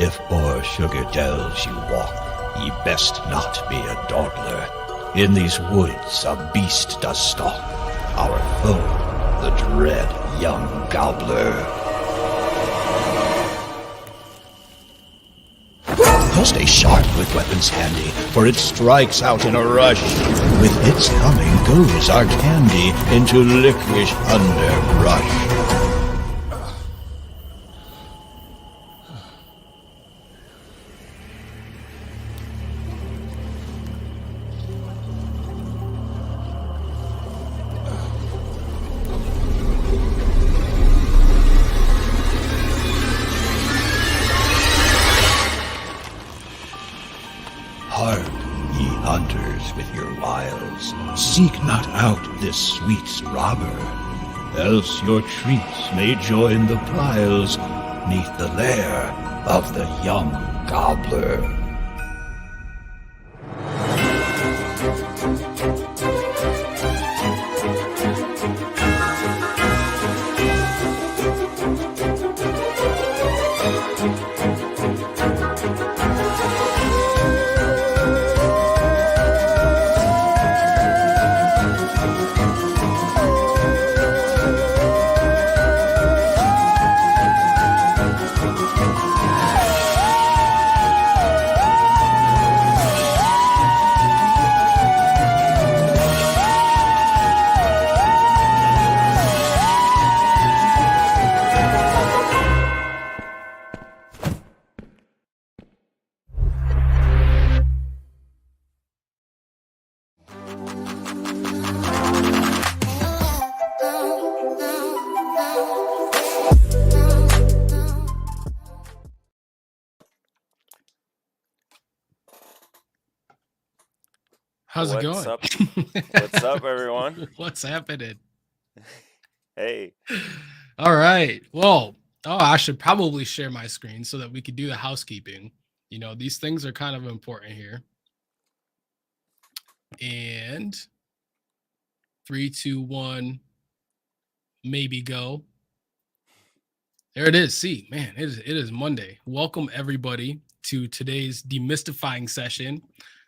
If o'er sugar dells you walk, ye best not be a dawdler. In these woods a beast does stalk, our foe, the dread young gobbler. Stay sharp with weapons handy, for it strikes out in a rush. With its coming goes our candy into licorice underbrush. Seek not out this sweet robber, else your treats may join the piles 'neath the lair of the young gobbler. How's it going? Up? What's up, everyone? What's happening? Hey. All right. Well, I should probably share my screen so that we could do the housekeeping. You know, these things are kind of important here. And 3, 2, 1, maybe go. There it is. See, man, it is Monday. Welcome, everybody, to today's demystifying session.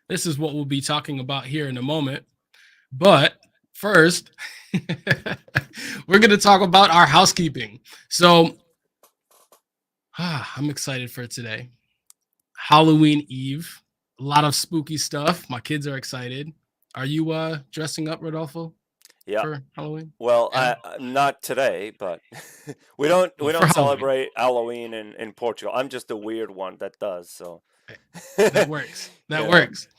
This is what we'll be talking about here in a moment. But first, we're going to talk about our housekeeping. So I'm excited for today. Halloween Eve. A lot of spooky stuff. My kids are excited. Are you dressing up, Rodolfo? Yeah. For Halloween? Well, not today, but we don't celebrate Halloween in Portugal. I'm just the weird one that does, so. That works. That works.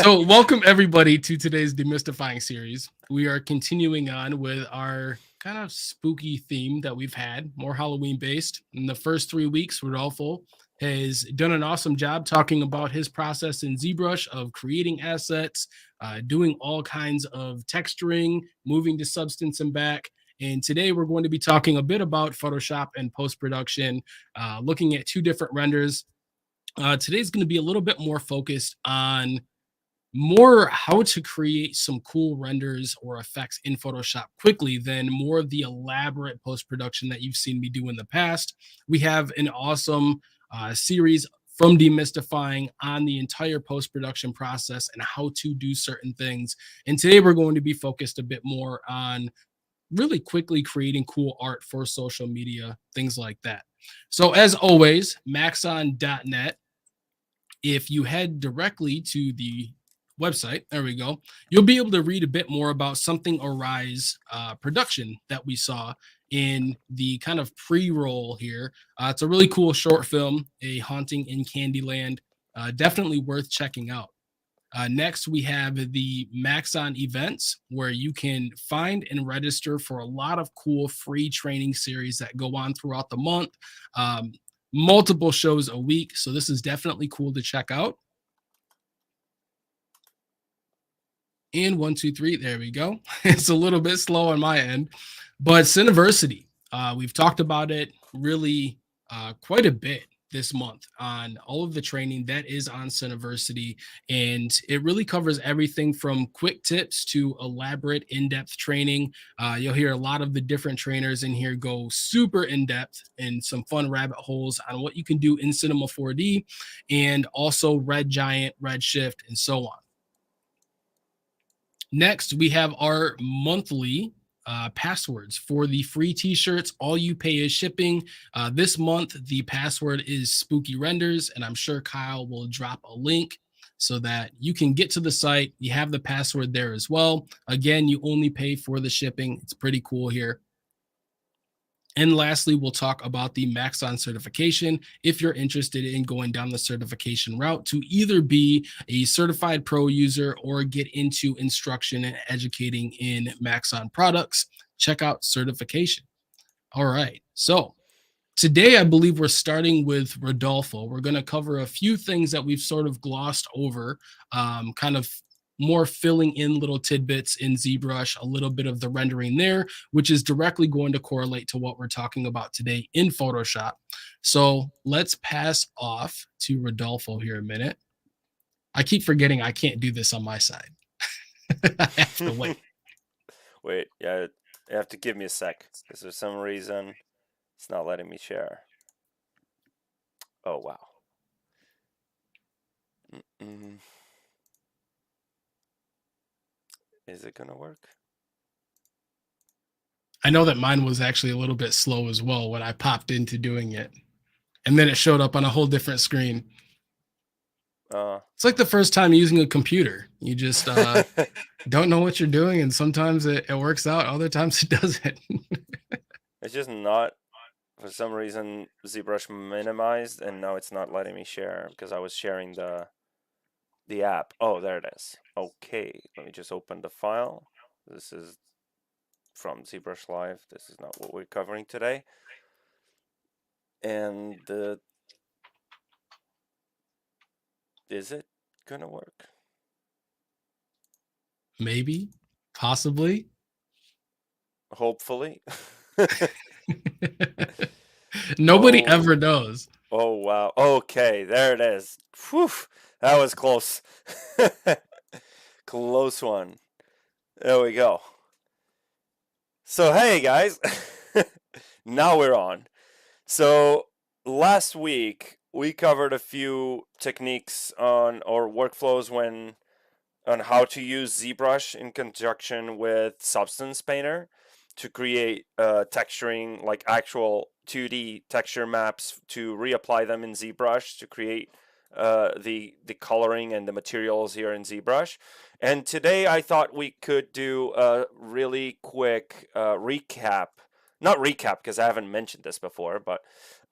So welcome everybody to today's demystifying series. We are continuing on with our kind of spooky theme that we've had, more Halloween based. In the first 3 weeks, Rodolfo has done an awesome job talking about his process in ZBrush of creating assets, doing all kinds of texturing, moving to substance and back. And today we're going to be talking a bit about Photoshop and post-production, looking at 2 different renders. Today's going to be a little bit more focused on more how to create some cool renders or effects in Photoshop quickly than more of the elaborate post-production that you've seen me do in the past. We have an awesome series from Demystifying on the entire post-production process and how to do certain things. And today we're going to be focused a bit more on really quickly creating cool art for social media, things like that. So as always, maxon.net. If you head directly to the website, there we go, you'll be able to read a bit more about Something Arise production that we saw in the kind of pre-roll here. It's a really cool short film, A Haunting in Candyland, definitely worth checking out. Next, we have the Maxon events where you can find and register for a lot of cool free training series that go on throughout the month. Multiple shows a week. So this is definitely cool to check out. And 1, 2, 3, there we go. It's a little bit slow on my end, but Cineversity, we've talked about it really quite a bit this month on all of the training that is on Cineversity, and it really covers everything from quick tips to elaborate in-depth training. You'll hear a lot of the different trainers in here go super in-depth and some fun rabbit holes on what you can do in Cinema 4D and also Red Giant, Redshift, and so on. Next, we have our monthly passwords for the free t-shirts. All you pay is shipping. This month, the password is spooky renders, and I'm sure Kyle will drop a link so that you can get to the site. You have the password there as well. Again, you only pay for the shipping. It's pretty cool here. And lastly, we'll talk about the Maxon certification if you're interested in going down the certification route to either be a certified pro user or get into instruction and educating in Maxon products. Check out certification. All right. So today, I believe we're starting with Rodolfo. We're going to cover a few things that we've sort of glossed over, kind of more filling in little tidbits in ZBrush, a little bit of the rendering there, which is directly going to correlate to what we're talking about today in Photoshop. So let's pass off to Rodolfo here a minute. I keep forgetting I can't do this on my side. I have to wait. Wait, yeah, you have to give me a sec, because for some reason it's not letting me share. Oh, wow. Is it gonna work? I know that mine was actually a little bit slow as well when I popped into doing it. And then it showed up on a whole different screen. It's like the first time using a computer. You just don't know what you're doing, and sometimes it works out, other times it doesn't. It's just not, for some reason, ZBrush minimized, and now it's not letting me share because I was sharing the app. Oh, there it is. Okay, let me just open the file. This is from ZBrush Live. This is not what we're covering today. And is it gonna work? Maybe, possibly. Hopefully. Nobody ever knows. Oh, wow. Okay, there it is. Whew, that was close. Close one. There we go. So, hey, guys. Now we're on. So, last week, we covered a few techniques on or workflows on how to use ZBrush in conjunction with Substance Painter to create texturing, like actual 2D texture maps, to reapply them in ZBrush to create the coloring and the materials here in ZBrush. And today I thought we could do a really quick recap. Not recap, because I haven't mentioned this before, but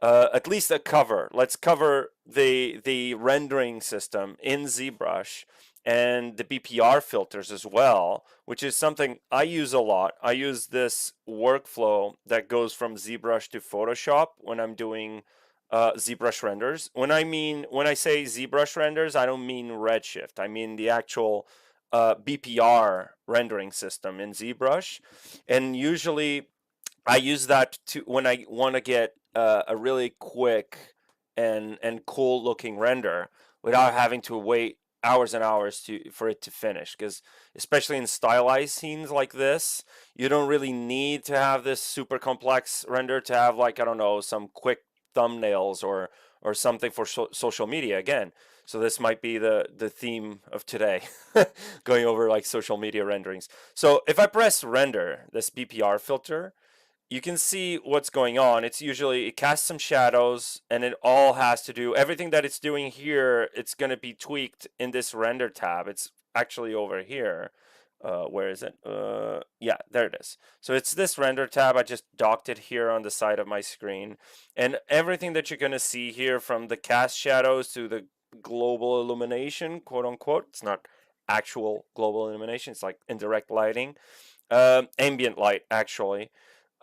at least a cover. Let's cover the rendering system in ZBrush and the BPR filters as well, which is something I use a lot. I use this workflow that goes from ZBrush to Photoshop when I'm doing ZBrush renders. When I say ZBrush renders, I don't mean Redshift. I mean the actual BPR rendering system in ZBrush. And usually I use that to when I want to get a really quick and cool looking render without having to wait hours and hours for it to finish, because especially in stylized scenes like this, you don't really need to have this super complex render to have, like, I don't know, some quick thumbnails or something for social media again. So this might be the theme of today, going over like social media renderings. So if I press render, this BPR filter, you can see what's going on. It's usually, it casts some shadows, and it all has to do, everything that it's doing here, it's going to be tweaked in this render tab. It's actually over here. Where is it? Yeah, there it is. So it's this render tab. I just docked it here on the side of my screen. And everything that you're going to see here, from the cast shadows to the global illumination, quote unquote, it's not actual global illumination, it's like indirect lighting, ambient light actually.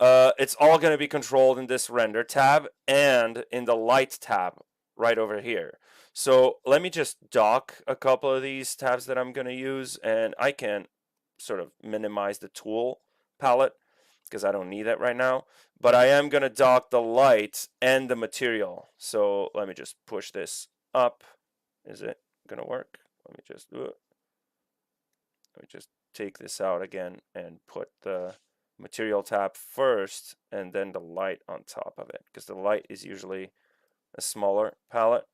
It's all going to be controlled in this render tab and in the light tab right over here. So let me just dock a couple of these tabs that I'm going to use, and I can sort of minimize the tool palette, because I don't need it right now. But I am going to dock the light and the material. So let me just push this up. Is it going to work? Let me just take this out again and put the material tab first and then the light on top of it, because the light is usually a smaller palette.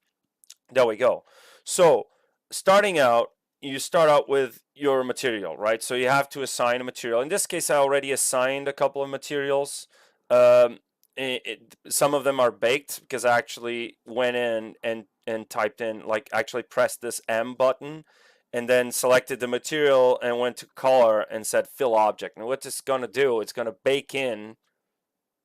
There we go. So starting out, you start out with your material, right? So you have to assign a material. In this case, I already assigned a couple of materials. Some of them are baked because I actually went in and typed in, like actually pressed this M button and then selected the material and went to color and said fill object. And what it's going to do, it's going to bake in,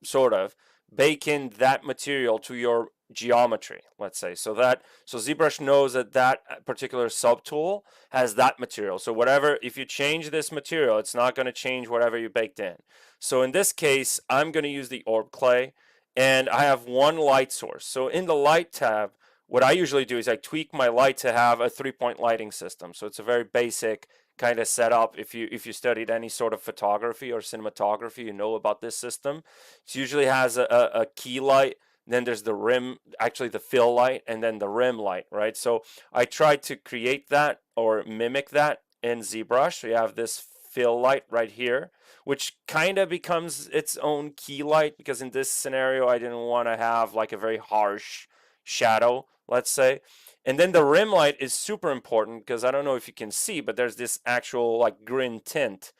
sort of, bake in that material to your geometry, let's say. So ZBrush knows that that particular subtool has that material. So whatever, if you change this material, it's not going to change whatever you baked in. So in this case, I'm going to use the orb clay, and I have one light source. So in the light tab, what I usually do is I tweak my light to have a 3-point lighting system. So it's a very basic kind of setup. If you studied any sort of photography or cinematography, you know about this system. It usually has a key light, then there's the rim, actually the fill light, and then the rim light, right? So I tried to create that or mimic that in ZBrush. So you have this fill light right here, which kind of becomes its own key light, because in this scenario I didn't want to have like a very harsh shadow, let's say. And then the rim light is super important, because I don't know if you can see, but there's this actual like green tint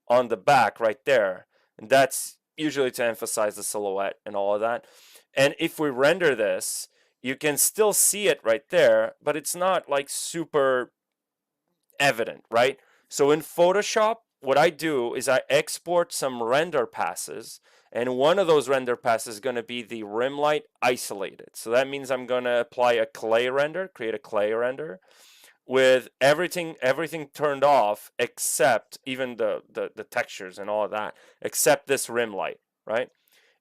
on the back right there, and that's usually to emphasize the silhouette and all of that. And if we render this, you can still see it right there, but it's not like super evident, right? So in Photoshop, what I do is I export some render passes, and one of those render passes is going to be the rim light isolated. So that means I'm going to apply a clay render, create a clay render with everything turned off, except even the textures and all of that, except this rim light, right?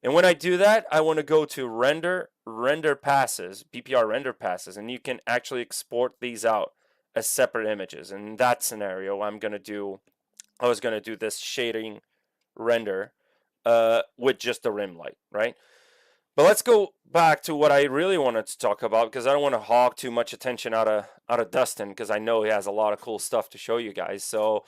And when I do that, I want to go to render passes, BPR render passes, and you can actually export these out as separate images. In that scenario, I was going to do this shading render with just the rim light, right? But let's go back to what I really wanted to talk about, because I don't want to hog too much attention out of Dustin, because I know he has a lot of cool stuff to show you guys. So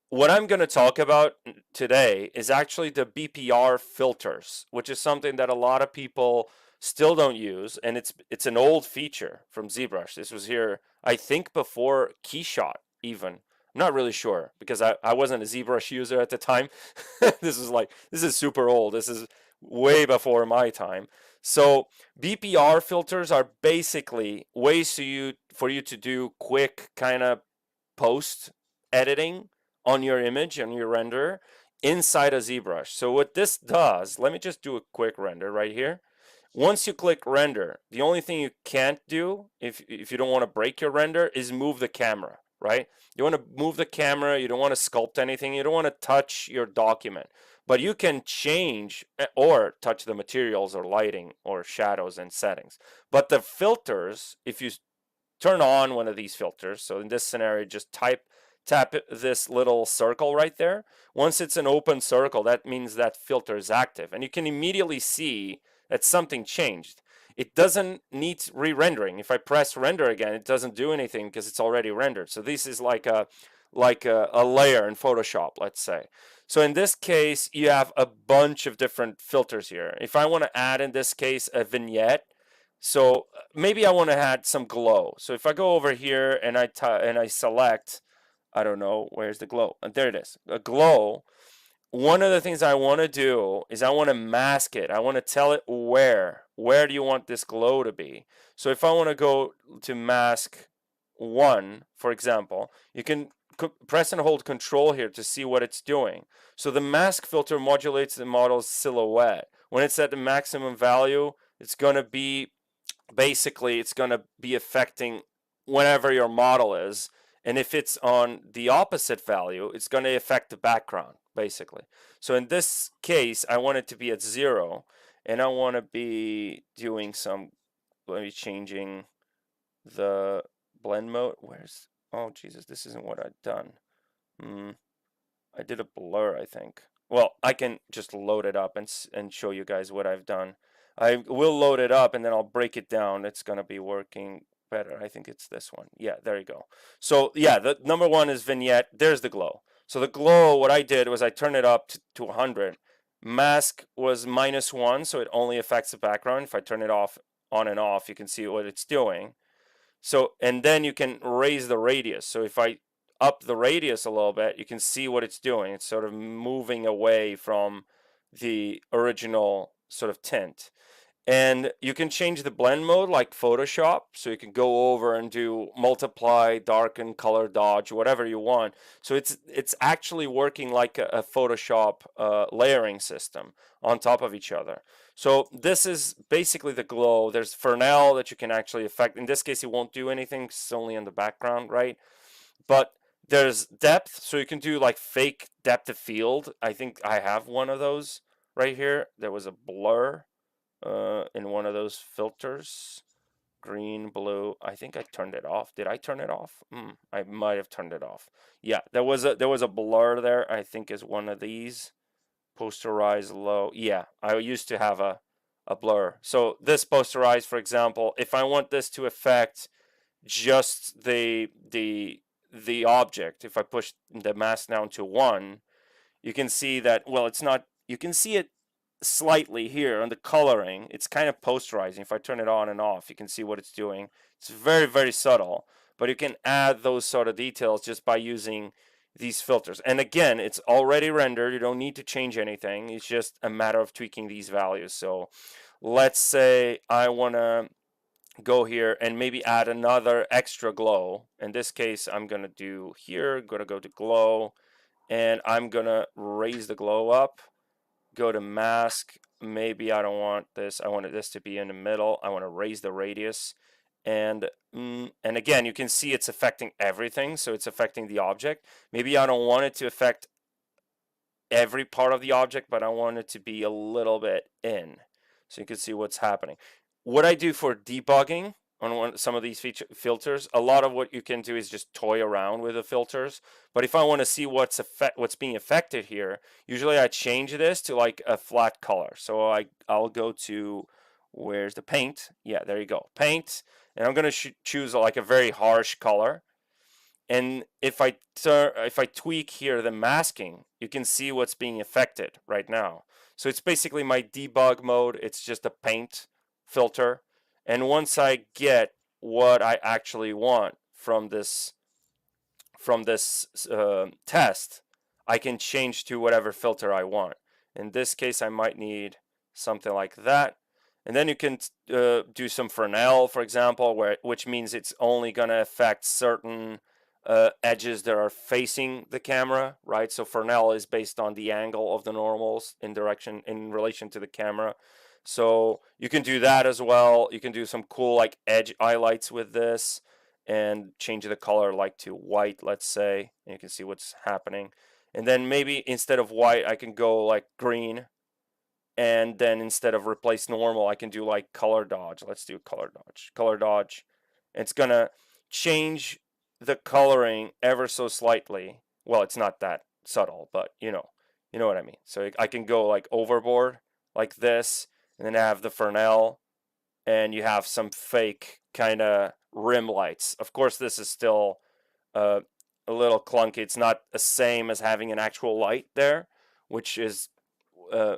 what I'm going to talk about today is actually the BPR filters, which is something that a lot of people still don't use, and it's an old feature from ZBrush. This was here, I think, before Keyshot even. I'm not really sure, because I wasn't a ZBrush user at the time. This is super old. This is way before my time. So BPR filters are basically ways for you to do quick kind of post editing on your image, on your render, inside of ZBrush. So what this does, let me just do a quick render right here. Once you click render, the only thing you can't do, if you don't want to break your render, is move the camera, right? You want to move the camera, you don't want to sculpt anything, you don't want to touch your document. But you can change or touch the materials or lighting or shadows and settings. But the filters, if you turn on one of these filters, so in this scenario, just tap this little circle right there. Once it's an open circle, that means that filter is active, and you can immediately see that something changed. It doesn't need re-rendering. If I press render again, it doesn't do anything because it's already rendered. So this is like a layer in Photoshop, let's say. So in this case, you have a bunch of different filters here. If I want to add, in this case, a vignette, so maybe I want to add some glow. So if I go over here and I select, I don't know, where's the glow? And there it is, a glow. One of the things I want to do is I want to mask it. I want to tell it where do you want this glow to be. So if I want to go to mask 1, for example, you can press and hold control here to see what it's doing. So the mask filter modulates the model's silhouette. When it's at the maximum value, it's going to be, basically, it's going to be affecting whenever your model is. And if it's on the opposite value, it's going to affect the background, basically. So in this case, I want it to be at 0, and I want to be doing some, maybe changing the blend mode. Oh Jesus, this isn't what I've done. I did a blur, I think. well, I can just load it up and show you guys what I've done. I will load it up and then I'll break it down. It's going to be working better. I think it's this one. Yeah, there you go. So yeah, the number one is Vignette. There's the glow. So the glow, what I did was I turned it up to 100. Mask was -1, so it only affects the background. If I turn it off, on and off, you can see what it's doing. So, and then you can raise the radius. So if I up the radius a little bit, you can see what it's doing. It's sort of moving away from the original sort of tint. And you can change the blend mode like Photoshop. So you can go over and do multiply, darken, color dodge, whatever you want. So it's actually working like a Photoshop layering system on top of each other. So this is basically the glow. There's Fresnel that you can actually affect. In this case, it won't do anything. It's only in the background, right? But there's depth. So you can do like fake depth of field. I think I have one of those right here. There was a blur in one of those filters. Green, blue. I think I turned it off. Did I turn it off? I might have turned it off. Yeah, there was a blur there. I think is one of these. Posterize low. Yeah, I used to have a blur. So this posterize, for example, if I want this to affect just the object, if I push the mask down to 1, you can see that, well, it's not, you can see it slightly here on the coloring. It's kind of posterizing. If I turn it on and off, you can see what it's doing. It's very, very subtle, but you can add those sort of details just by using these filters. And again, it's already rendered. You don't need to change anything. It's just a matter of tweaking these values. So let's say I want to go here and maybe add another extra glow. In this case, I'm going to do here, going to go to glow, and I'm going to raise the glow up, go to mask. Maybe I don't want this. I wanted this to be in the middle. I want to raise the radius. And again, you can see it's affecting everything. So it's affecting the object. Maybe I don't want it to affect every part of the object, but I want it to be a little bit in. So you can see what's happening. What I do for debugging on some of these filters, a lot of what you can do is just toy around with the filters. But if I want to see what's being affected here, usually I change this to like a flat color. So I'll go to, where's the paint? Yeah, there you go, paint. And I'm going to choose like a very harsh color. And if I tweak here the masking, you can see what's being affected right now. So it's basically my debug mode. It's just a paint filter. And once I get what I actually want from this test, I can change to whatever filter I want. In this case, I might need something like that. And then you can do some Fresnel, for example, which means it's only going to affect certain edges that are facing the camera, right? So Fresnel is based on the angle of the normals in relation to the camera. So you can do that as well. You can do some cool like edge highlights with this and change the color like to white, let's say, and you can see what's happening. And then maybe instead of white, I can go like green. And then instead of replace normal, I can do like color dodge. Let's do color dodge. Color dodge. It's going to change the coloring ever so slightly. Well, it's not that subtle, but you know what I mean. So I can go like overboard like this, and then have the Fresnel, and you have some fake kind of rim lights. Of course, this is still a little clunky. It's not the same as having an actual light there, which is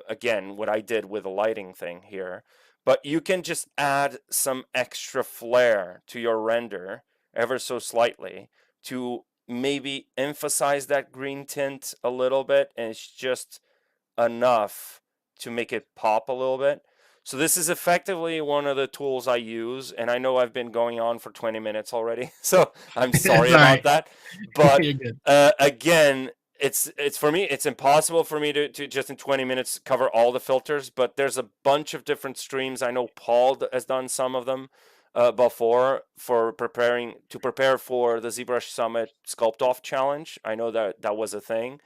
again what I did with the lighting thing here. But you can just add some extra flare to your render ever so slightly to maybe emphasize that green tint a little bit, and it's just enough to make it pop a little bit. So this is effectively one of the tools I use, and I know I've been going on for 20 minutes already, so I'm sorry about that. But again, it's for me, it's impossible for me to just in 20 minutes cover all the filters, but there's a bunch of different streams. I know Paul has done some of them before for prepare for the ZBrush Summit Sculpt Off Challenge. I know that was a thing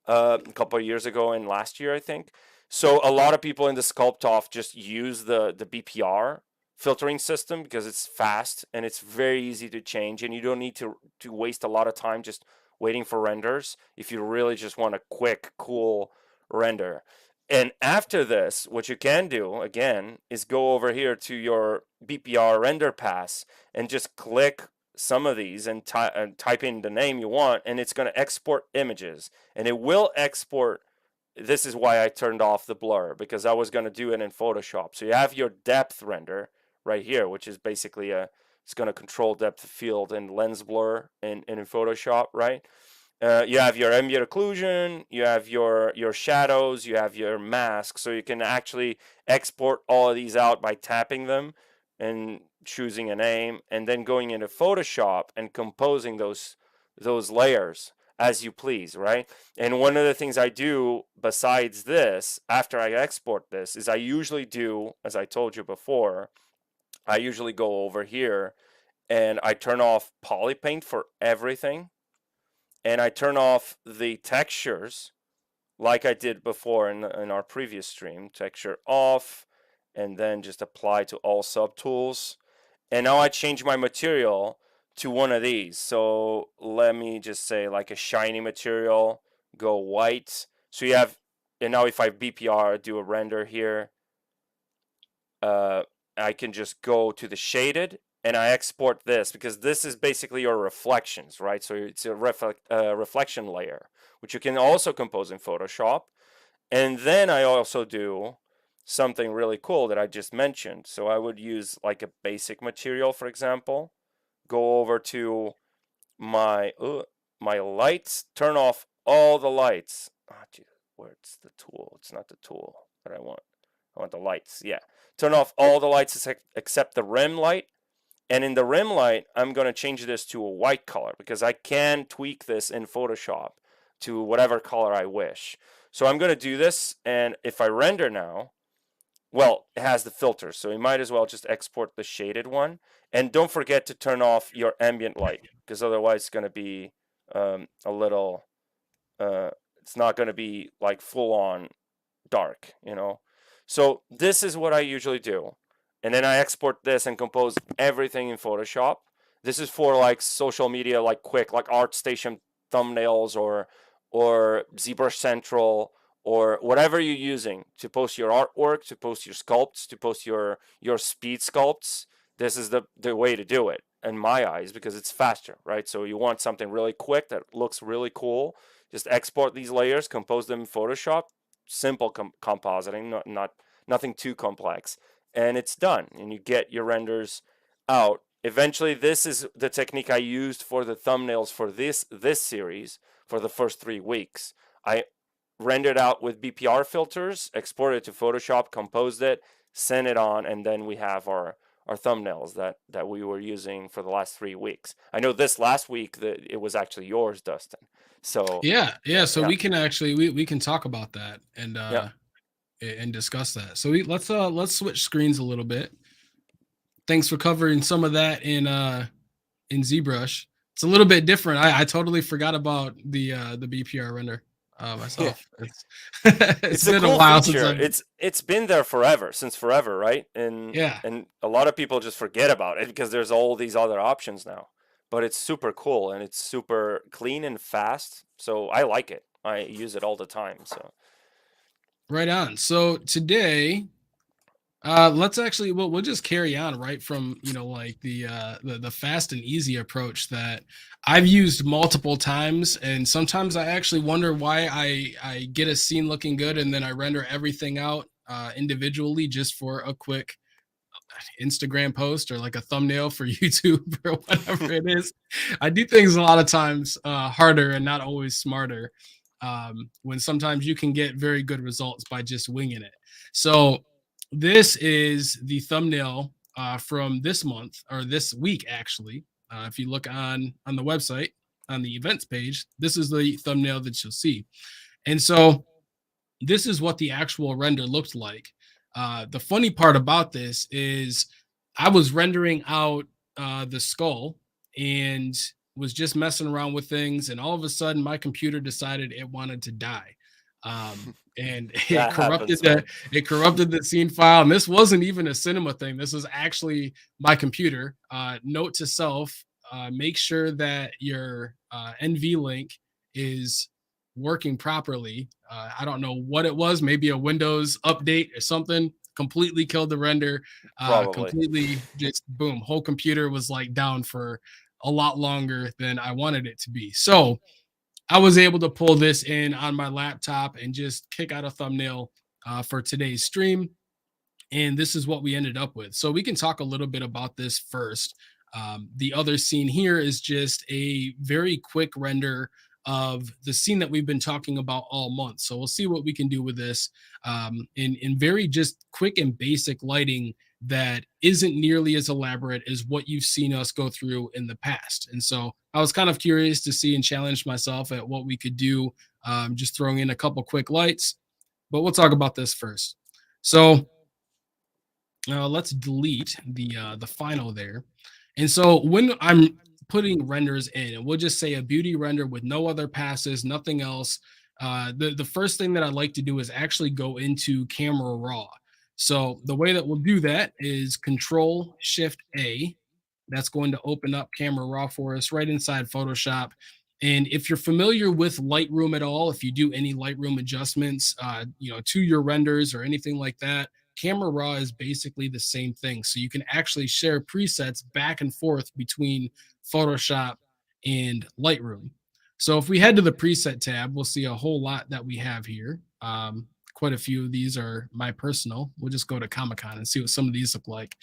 a couple of years ago and last year, I think. So a lot of people in the Sculpt Off just use the BPR filtering system because it's fast and it's very easy to change, and you don't need to waste a lot of time just waiting for renders if you really just want a quick, cool render. And after this, what you can do again is go over here to your BPR render pass and just click some of these and type in the name you want, and it's going to export images, and it will export. This is why I turned off the blur, because I was going to do it in Photoshop. So you have your depth render right here, which is basically it's going to control depth of field and lens blur in Photoshop, right? You have your ambient occlusion, you have your shadows, you have your mask, so you can actually export all of these out by tapping them and choosing a name, and then going into Photoshop and composing those layers as you please, right? And one of the things I do besides this, after I export this, is I usually do, as I told you before, I usually go over here and I turn off polypaint for everything. And I turn off the textures like I did before in our previous stream. Texture off, and then just apply to all subtools. And now I change my material to one of these. So let me just say like a shiny material, go white. So you have, and now if I BPR, do a render here, I can just go to the shaded, and I export this, because this is basically your reflections, right? So it's a reflection layer, which you can also compose in Photoshop. And then I also do something really cool that I just mentioned. So I would use like a basic material, for example, go over to my lights, turn off all the lights. Oh, geez, where's the tool? It's not the tool that I want. I want the lights. Yeah. Turn off all the lights except the rim light. And in the rim light, I'm going to change this to a white color, because I can tweak this in Photoshop to whatever color I wish. So I'm going to do this, and if I render now, well, it has the filter, so you might as well just export the shaded one. And don't forget to turn off your ambient light, because otherwise it's going to be a little, it's not going to be like full on dark, you know. So this is what I usually do. And then I export this and compose everything in Photoshop. This is for like social media, like quick, like ArtStation thumbnails or ZBrush Central, or whatever you're using to post your artwork, to post your sculpts, to post your speed sculpts. This is the way to do it in my eyes, because it's faster, right? So you want something really quick that looks really cool. Just export these layers, compose them in Photoshop. Simple compositing, nothing too complex. And it's done, and you get your renders out. Eventually, this is the technique I used for the thumbnails for this series for the first 3 weeks. I rendered out with BPR filters, exported it to Photoshop, composed it, sent it on, and then we have our thumbnails that we were using for the last 3 weeks. I know this last week that it was actually yours, Dustin. So yeah. So we can actually we can talk about that and discuss that. So let's switch screens a little bit. Thanks for covering some of that in ZBrush. It's a little bit different. I totally forgot about the BPR render myself. It's been a while since it's been there since forever, right? And a lot of people just forget about it because there's all these other options now. But it's super cool, and it's super clean and fast. So I like it. I use it all the time. So right on. So today, let's actually we'll just carry on right from like the fast and easy approach that I've used multiple times, and sometimes I actually wonder why I get a scene looking good and then I render everything out individually just for a quick Instagram post or like a thumbnail for YouTube or whatever it is. I do things a lot of times harder and not always smarter, when sometimes you can get very good results by just winging it. So this is the thumbnail from this month, or this week actually. If you look on the website on the events page, this is the thumbnail that you'll see. And so this is what the actual render looked like. The funny part about this is I was rendering out the skull and was just messing around with things, and all of a sudden my computer decided it wanted to die. And it corrupted the scene file. And this wasn't even a cinema thing. This was actually my computer. Note to self, make sure that your NV link is working properly. I don't know what it was, maybe a Windows update or something, completely killed the render, Probably. completely just boom, whole computer was like down for a lot longer than I wanted it to be. So I was able to pull this in on my laptop and just kick out a thumbnail for today's stream. And this is what we ended up with. So we can talk a little bit about this first. The other scene here is just a very quick render of the scene that we've been talking about all month. So we'll see what we can do with this in very just quick and basic lighting that isn't nearly as elaborate as what you've seen us go through in the past. And so I was kind of curious to see and challenge myself at what we could do, just throwing in a couple quick lights. But we'll talk about this first. So let's delete the final there. And so when I'm putting renders in, and we'll just say a beauty render with no other passes, nothing else, the first thing that I like to do is actually go into camera raw. So the way that we'll do that is Control Shift A. That's going to open up camera raw for us right inside Photoshop. And if you're familiar with Lightroom at all, if you do any Lightroom adjustments, to your renders or anything like that, Camera Raw is basically the same thing. So you can actually share presets back and forth between Photoshop and Lightroom. So if we head to the preset tab, we'll see a whole lot that we have here. Quite a few of these are my personal. We'll just go to Comic-Con and see what some of these look like,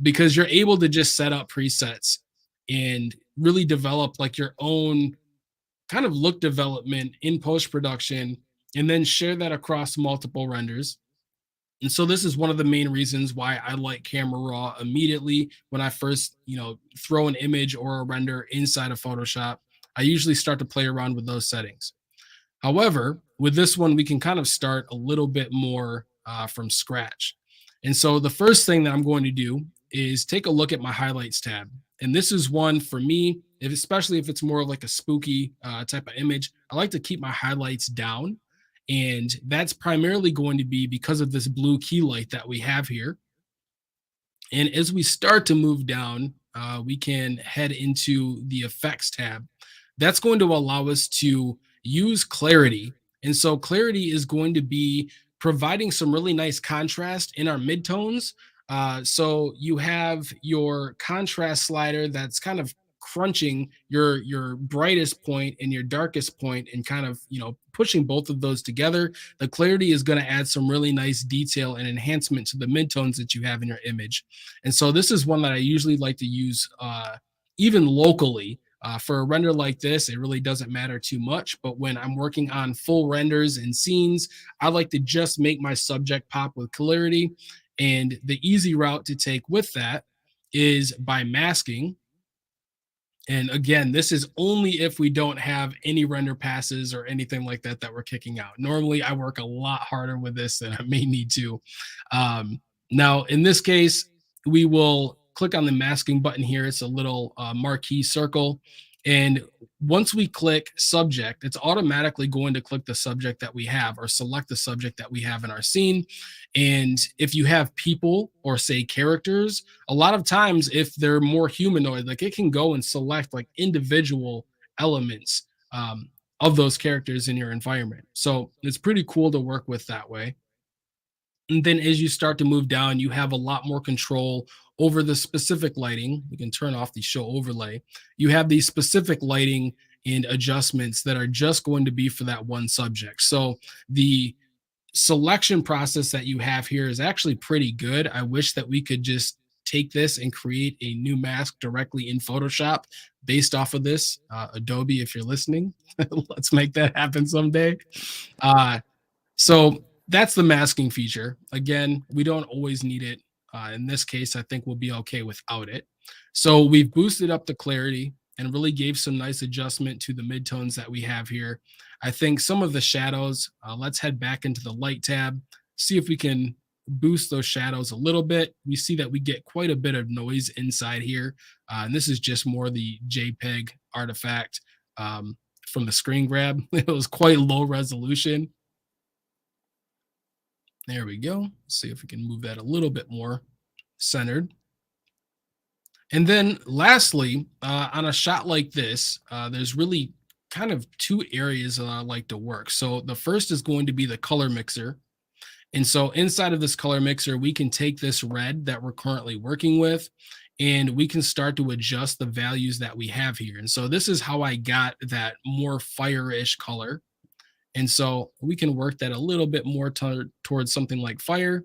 because you're able to just set up presets and really develop like your own kind of look development in post-production and then share that across multiple renders. And so this is one of the main reasons why I like Camera Raw immediately when I first, throw an image or a render inside of Photoshop. I usually start to play around with those settings. However, with this one, we can kind of start a little bit more from scratch. And so the first thing that I'm going to do is take a look at my highlights tab. And this is one for me, especially if it's more of like a spooky type of image, I like to keep my highlights down. And that's primarily going to be because of this blue key light that we have here. And as we start to move down, we can head into the effects tab. That's going to allow us to use clarity. And so clarity is going to be providing some really nice contrast in our midtones. So you have your contrast slider that's kind of crunching your brightest point and your darkest point and kind of pushing both of those together. The clarity is going to add some really nice detail and enhancement to the midtones that you have in your image. And so this is one that I usually like to use even locally. For a render like this, it really doesn't matter too much, but when I'm working on full renders and scenes, I like to just make my subject pop with clarity. And the easy route to take with that is by masking. And again, this is only if we don't have any render passes or anything like that that we're kicking out. Normally, I work a lot harder with this than I may need to. Now, in this case, we will click on the masking button here. It's a little marquee circle. And once we click subject, it's automatically going to click the subject that we have or select the subject that we have in our scene. And if you have people or say characters, a lot of times if they're more humanoid, like it can go and select like individual elements of those characters in your environment. So it's pretty cool to work with that way. And then as you start to move down, you have a lot more control over the specific lighting. We can turn off the show overlay. You have these specific lighting and adjustments that are just going to be for that one subject. So the selection process that you have here is actually pretty good. I wish that we could just take this and create a new mask directly in Photoshop based off of this. Adobe, if you're listening, let's make that happen someday. So that's the masking feature. Again, we don't always need it. In this case, I think we'll be okay without it. So we've boosted up the clarity and really gave some nice adjustment to the midtones that we have here. I think some of the shadows, let's head back into the light tab, see if we can boost those shadows a little bit. We see that we get quite a bit of noise inside here. And this is just more the JPEG artifact from the screen grab. It was quite low resolution. There we go. Let's see if we can move that a little bit more centered. And then lastly, on a shot like this, there's really kind of two areas that I like to work. So the first is going to be the color mixer. And so inside of this color mixer, we can take this red that we're currently working with, and we can start to adjust the values that we have here. And so this is how I got that more fire-ish color. And so we can work that a little bit more towards something like fire,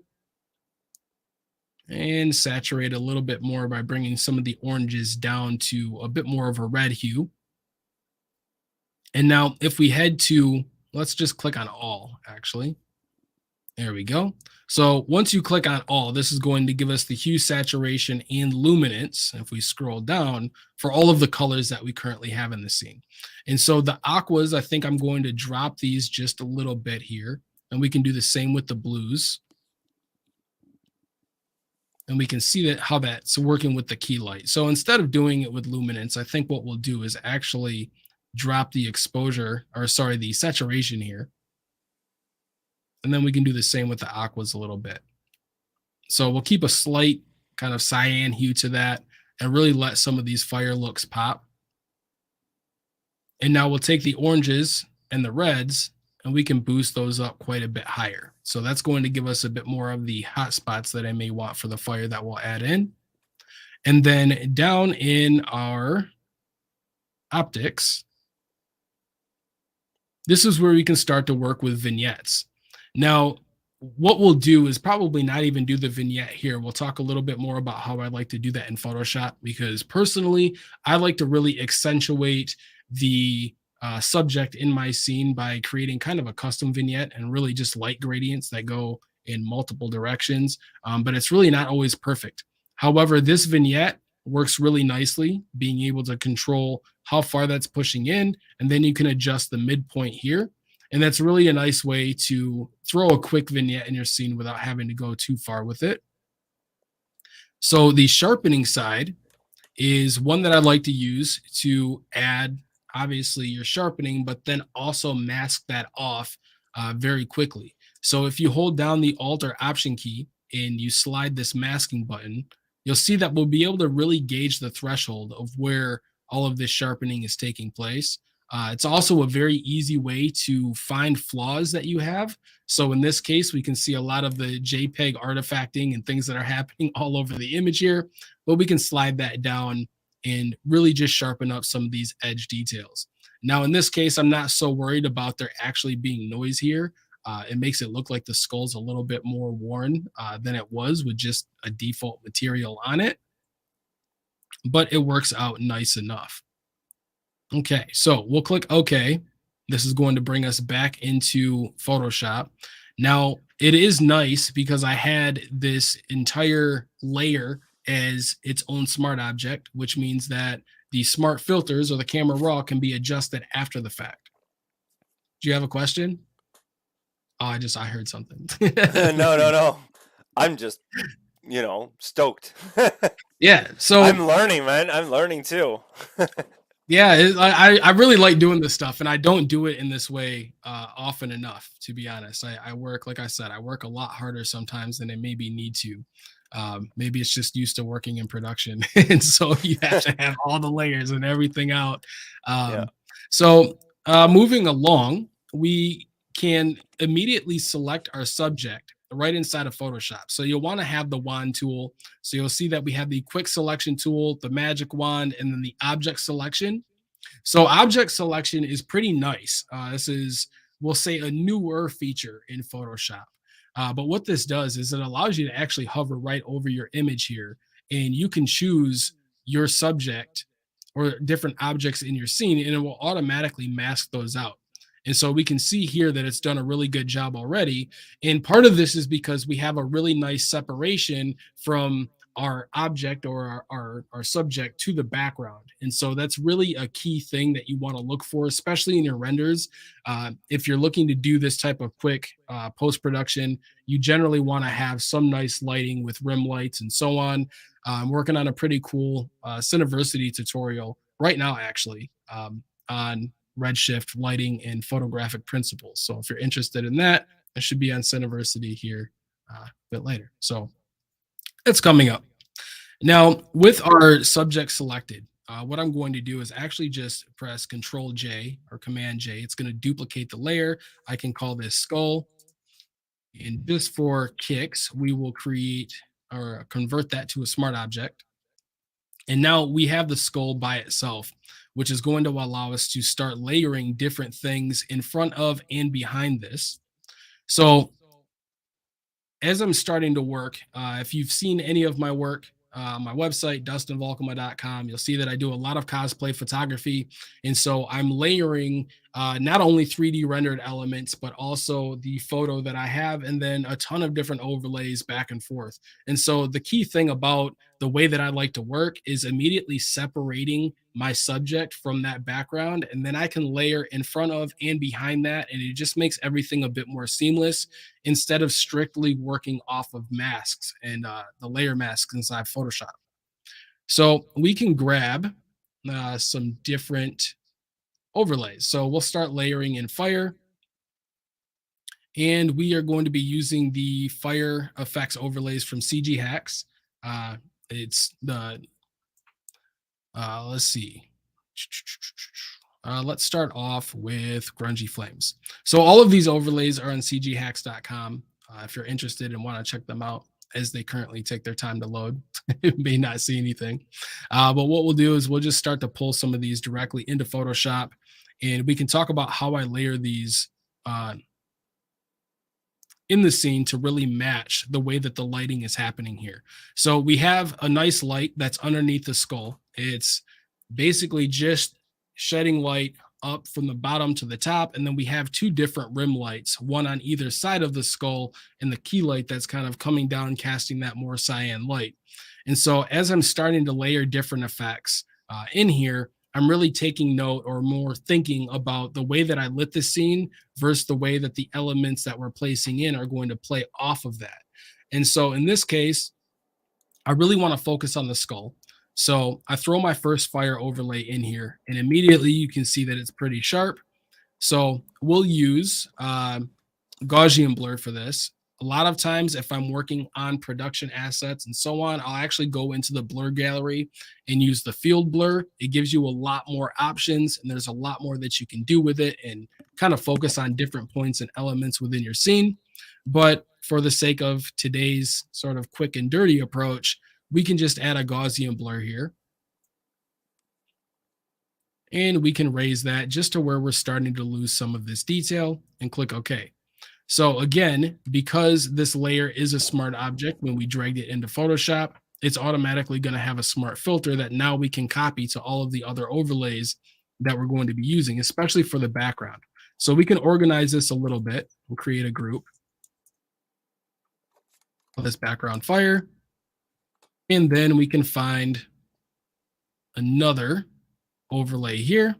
and saturate a little bit more by bringing some of the oranges down to a bit more of a red hue. And now if we head to, let's just click on all, actually. There we go. So once you click on all, this is going to give us the hue, saturation, and luminance, if we scroll down, for all of the colors that we currently have in the scene. And so the aquas, I think I'm going to drop these just a little bit here, and we can do the same with the blues. And we can see that how that's working with the key light. So instead of doing it with luminance, I think what we'll do is actually drop the exposure, or sorry, the saturation here. And then we can do the same with the aquas a little bit. So we'll keep a slight kind of cyan hue to that and really let some of these fire looks pop. And now we'll take the oranges and the reds, and we can boost those up quite a bit higher. So that's going to give us a bit more of the hot spots that I may want for the fire that we'll add in. And then down in our optics, this is where we can start to work with vignettes. Now, what we'll do is probably not even do the vignette here. We'll talk a little bit more about how I like to do that in Photoshop, because personally, I like to really accentuate the subject in my scene by creating kind of a custom vignette and really just light gradients that go in multiple directions. But it's really not always perfect. However, this vignette works really nicely, being able to control how far that's pushing in, and then you can adjust the midpoint here. And that's really a nice way to throw a quick vignette in your scene without having to go too far with it. So the sharpening side is one that I like to use to add, obviously, your sharpening, but then also mask that off very quickly. So if you hold down the Alt or Option key and you slide this masking button, you'll see that we'll be able to really gauge the threshold of where all of this sharpening is taking place. It's also a very easy way to find flaws that you have. So in this case, we can see a lot of the JPEG artifacting and things that are happening all over the image here, but we can slide that down and really just sharpen up some of these edge details. Now, in this case, I'm not so worried about there actually being noise here. It makes it look like the skull's a little bit more worn than it was with just a default material on it, but it works out nice enough. Okay, so we'll click OK. This is going to bring us back into Photoshop. Now, it is nice because I had this entire layer as its own smart object, which means that the smart filters or the camera raw can be adjusted after the fact. Do you have a question? Oh, I heard something. No. I'm just, stoked. Yeah, so I'm learning, man. I'm learning too. Yeah, I really like doing this stuff, and I don't do it in this way often enough, to be honest. I work, like I said, I work a lot harder sometimes than I maybe need to. Maybe it's just used to working in production, and so you have to have all the layers and everything out. So moving along, we can immediately select our subject right inside of Photoshop. So you'll want to have the wand tool. So you'll see that we have the quick selection tool, the magic wand, and then the object selection. So object selection is pretty nice. This is, we'll say, a newer feature in Photoshop. But what this does is it allows you to actually hover right over your image here, and you can choose your subject or different objects in your scene, and it will automatically mask those out. And so we can see here that it's done a really good job already. And part of this is because we have a really nice separation from our object or our subject to the background. And so that's really a key thing that you want to look for, especially in your renders. If you're looking to do this type of quick post-production, you generally want to have some nice lighting with rim lights and so on. I'm working on a pretty cool Cineversity tutorial right now, actually, on Redshift lighting and photographic principles. So if you're interested in that, it should be on Cineversity here a bit later. So it's coming up. Now, with our subject selected, what I'm going to do is actually just press Control J or Command J. It's going to duplicate the layer. I can call this skull. And just for kicks, we will create or convert that to a smart object. And now we have the skull by itself, which is going to allow us to start layering different things in front of and behind this. So as I'm starting to work, if you've seen any of my work, my website, dustinvalkema.com, you'll see that I do a lot of cosplay photography. And so I'm layering not only 3D rendered elements, but also the photo that I have, and then a ton of different overlays back and forth. And so the key thing about the way that I like to work is immediately separating my subject from that background. And then I can layer in front of and behind that. And it just makes everything a bit more seamless instead of strictly working off of masks and the layer masks inside Photoshop. So we can grab some different overlays. So we'll start layering in fire. And we are going to be using the fire effects overlays from CG Hacks. It's the, let's see. Let's start off with Grungy Flames. So all of these overlays are on cghacks.com. If you're interested and want to check them out, as they currently take their time to load, you may not see anything. But what we'll do is we'll just start to pull some of these directly into Photoshop, and we can talk about how I layer these in the scene to really match the way that the lighting is happening here. So we have a nice light that's underneath the skull. It's basically just shedding light up from the bottom to the top. And then we have two different rim lights, one on either side of the skull, and the key light that's kind of coming down, casting that more cyan light. And so as I'm starting to layer different effects in here, I'm really taking note or more thinking about the way that I lit the scene versus the way that the elements that we're placing in are going to play off of that. And so in this case, I really want to focus on the skull. So I throw my first fire overlay in here, and immediately you can see that it's pretty sharp. So we'll use Gaussian blur for this. A lot of times, if I'm working on production assets and so on, I'll actually go into the blur gallery and use the field blur. It gives you a lot more options, and there's a lot more that you can do with it and kind of focus on different points and elements within your scene. But for the sake of today's sort of quick and dirty approach, we can just add a Gaussian blur here. And we can raise that just to where we're starting to lose some of this detail and click OK. So again, because this layer is a smart object, when we dragged it into Photoshop, it's automatically going to have a smart filter that now we can copy to all of the other overlays that we're going to be using, especially for the background. So we can organize this a little bit and create a group. This background fire. And then we can find another overlay here.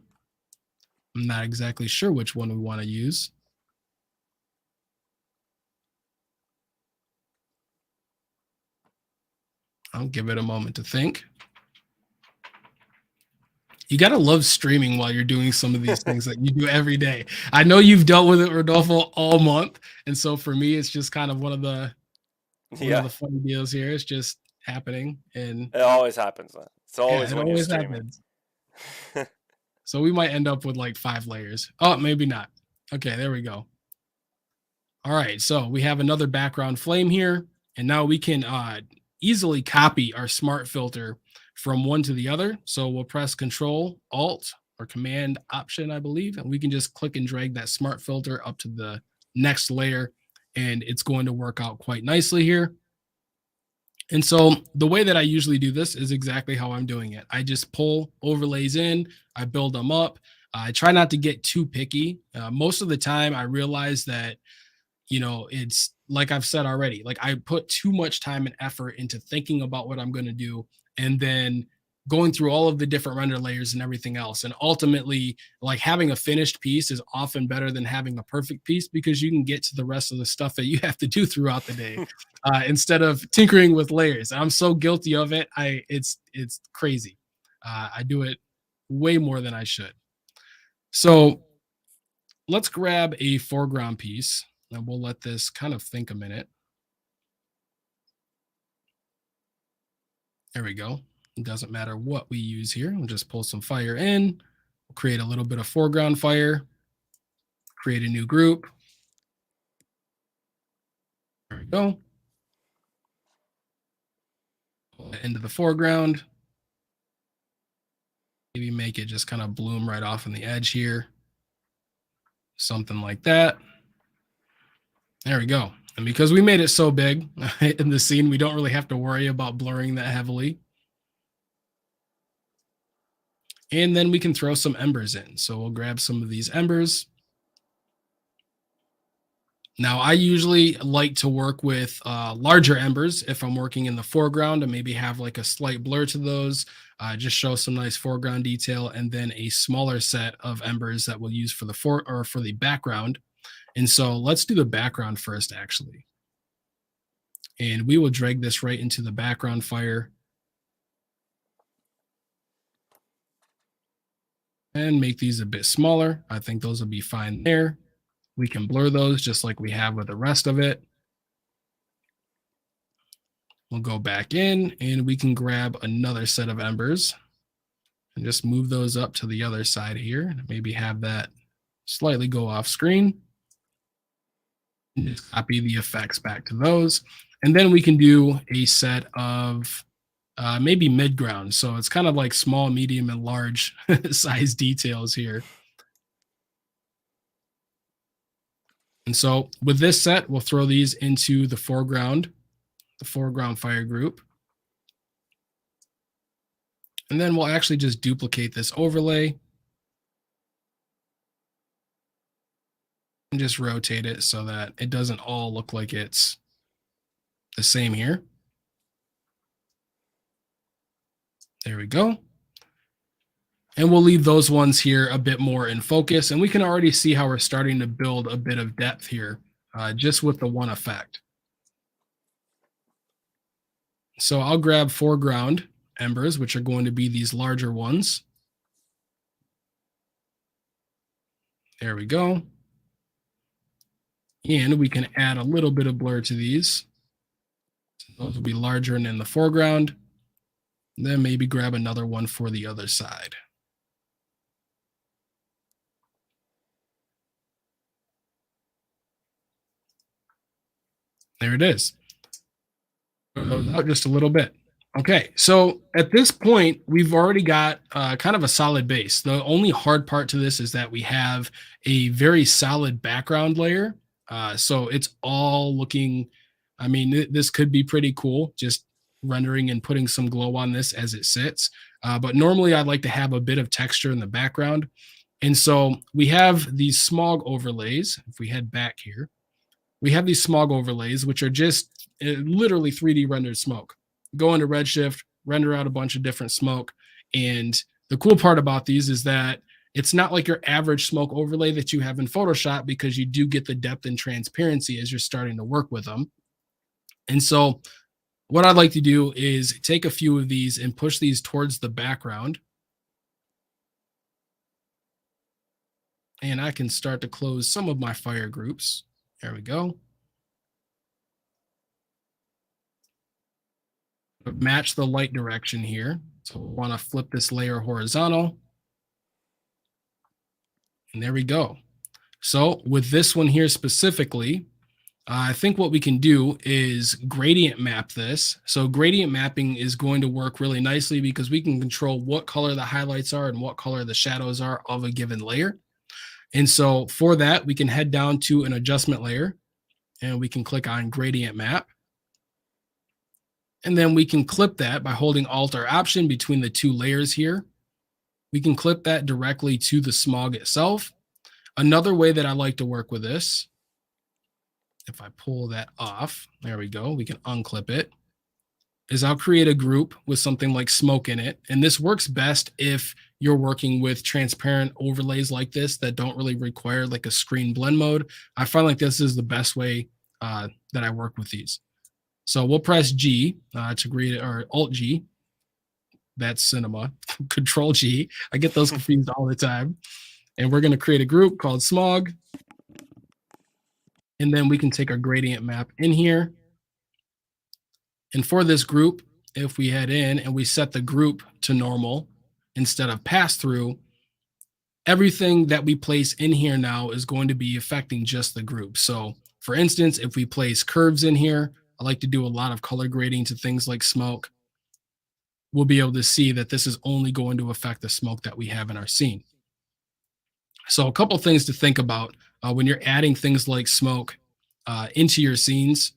I'm not exactly sure which one we want to use. I'll give it a moment to think. You got to love streaming while you're doing some of these things that you do every day. I know you've dealt with it, Rodolfo, all month. And so for me, it's just kind of one of the funny deals here. It's just happening, and it always happens. It's always when you're streaming. Happens. So we might end up with like 5 layers. Oh, maybe not. Okay, there we go. All right, so we have another background flame here, and now we can easily copy our smart filter from one to the other. So we'll press Control Alt or Command Option, I believe, and we can just click and drag that smart filter up to the next layer, and it's going to work out quite nicely here. And so the way that I usually do this is exactly how I'm doing it. I just pull overlays in, I build them up. I try not to get too picky. Most of the time I realize that, you know, it's like I've said already, like I put too much time and effort into thinking about what I'm going to do, and then going through all of the different render layers and everything else. And ultimately, like having a finished piece is often better than having a perfect piece, because you can get to the rest of the stuff that you have to do throughout the day instead of tinkering with layers. I'm so guilty of it. It's crazy. I do it way more than I should. So let's grab a foreground piece, and we'll let this kind of think a minute. There we go. It doesn't matter what we use here. We'll just pull some fire in, we'll create a little bit of foreground fire, create a new group. There we go. Pull it into the foreground. Maybe make it just kind of bloom right off on the edge here. Something like that. There we go. And because we made it so big in the scene, we don't really have to worry about blurring that heavily. And then we can throw some embers in. So we'll grab some of these embers. Now, I usually like to work with larger embers if I'm working in the foreground and maybe have like a slight blur to those, just show some nice foreground detail, and then a smaller set of embers that we'll use for the background. And so let's do the background first, actually. And we will drag this right into the background fire and make these a bit smaller. I think those will be fine there. We can blur those just like we have with the rest of it. We'll go back in and we can grab another set of embers and just move those up to the other side here. Maybe have that slightly go off screen. And just copy the effects back to those. And then we can do a set of maybe mid-ground. So it's kind of like small, medium, and large size details here. And so with this set, we'll throw these into the foreground fire group. And then we'll actually just duplicate this overlay and just rotate it so that it doesn't all look like it's the same here. There we go. And we'll leave those ones here a bit more in focus. And we can already see how we're starting to build a bit of depth here just with the one effect. So I'll grab foreground embers, which are going to be these larger ones. There we go. And we can add a little bit of blur to these. So those will be larger and in the foreground. And then maybe grab another one for the other side. There it is. Out just a little bit. Okay, so at this point, we've already got kind of a solid base. The only hard part to this is that we have a very solid background layer. So it's all looking, I mean, this could be pretty cool, just rendering and putting some glow on this as it sits. But normally I'd like to have a bit of texture in the background. And so we have these smog overlays. If we head back here, we have these smog overlays, which are just literally 3D rendered smoke. Go into Redshift, render out a bunch of different smoke. And the cool part about these is that it's not like your average smoke overlay that you have in Photoshop, because you do get the depth and transparency as you're starting to work with them. And so what I'd like to do is take a few of these and push these towards the background. And I can start to close some of my fire groups. There we go. Match the light direction here. So we want to flip this layer horizontal. And there we go. So with this one here specifically, I think what we can do is gradient map this. So gradient mapping is going to work really nicely because we can control what color the highlights are and what color the shadows are of a given layer. And so for that, we can head down to an adjustment layer and we can click on gradient map. And then we can clip that by holding Alt or Option between the two layers here. We can clip that directly to the smog itself. Another way that I like to work with this, if I pull that off, there we go, we can unclip it, is I'll create a group with something like smoke in it. And this works best if you're working with transparent overlays like this that don't really require like a screen blend mode. I find like this is the best way that I work with these. So we'll press G to create it, or Alt G. That's cinema. Control G. I get those confused all the time. And we're going to create a group called smog. And then we can take our gradient map in here. And for this group, if we head in and we set the group to normal instead of pass through, everything that we place in here now is going to be affecting just the group. So for instance, if we place curves in here, I like to do a lot of color grading to things like smoke. We'll be able to see that this is only going to affect the smoke that we have in our scene. So a couple things to think about when you're adding things like smoke into your scenes.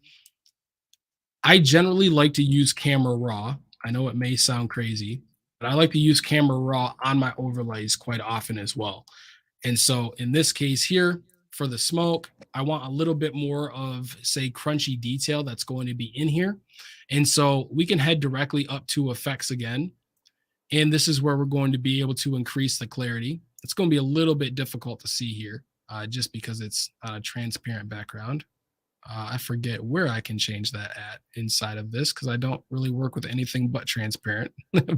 I generally like to use camera raw. I know it may sound crazy, but I like to use camera raw on my overlays quite often as well. And so in this case here, for the smoke, I want a little bit more of, say, crunchy detail that's going to be in here. And so we can head directly up to effects again. And this is where we're going to be able to increase the clarity. It's going to be a little bit difficult to see here just because it's on a transparent background. I forget where I can change that at inside of this because I don't really work with anything but transparent.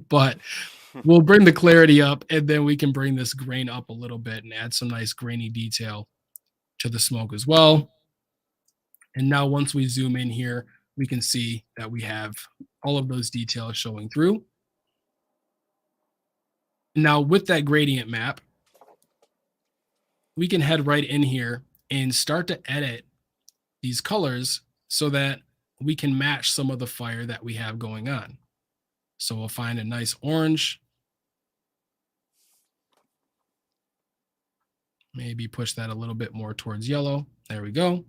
But we'll bring the clarity up, and then we can bring this grain up a little bit and add some nice grainy detail to the smoke as well. And now once we zoom in here, we can see that we have all of those details showing through. Now with that gradient map, we can head right in here and start to edit these colors so that we can match some of the fire that we have going on. So we'll find a nice orange. Maybe push that a little bit more towards yellow. There we go.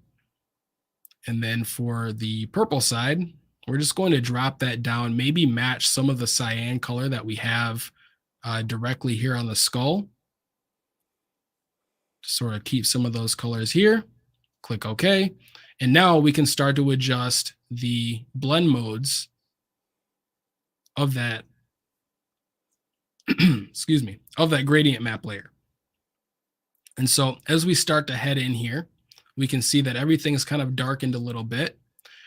And then for the purple side, we're just going to drop that down, maybe match some of the cyan color that we have directly here on the skull. Sort of keep some of those colors here. Click OK. And now we can start to adjust the blend modes of that, excuse me, of that gradient map layer. And so as we start to head in here, we can see that everything's kind of darkened a little bit.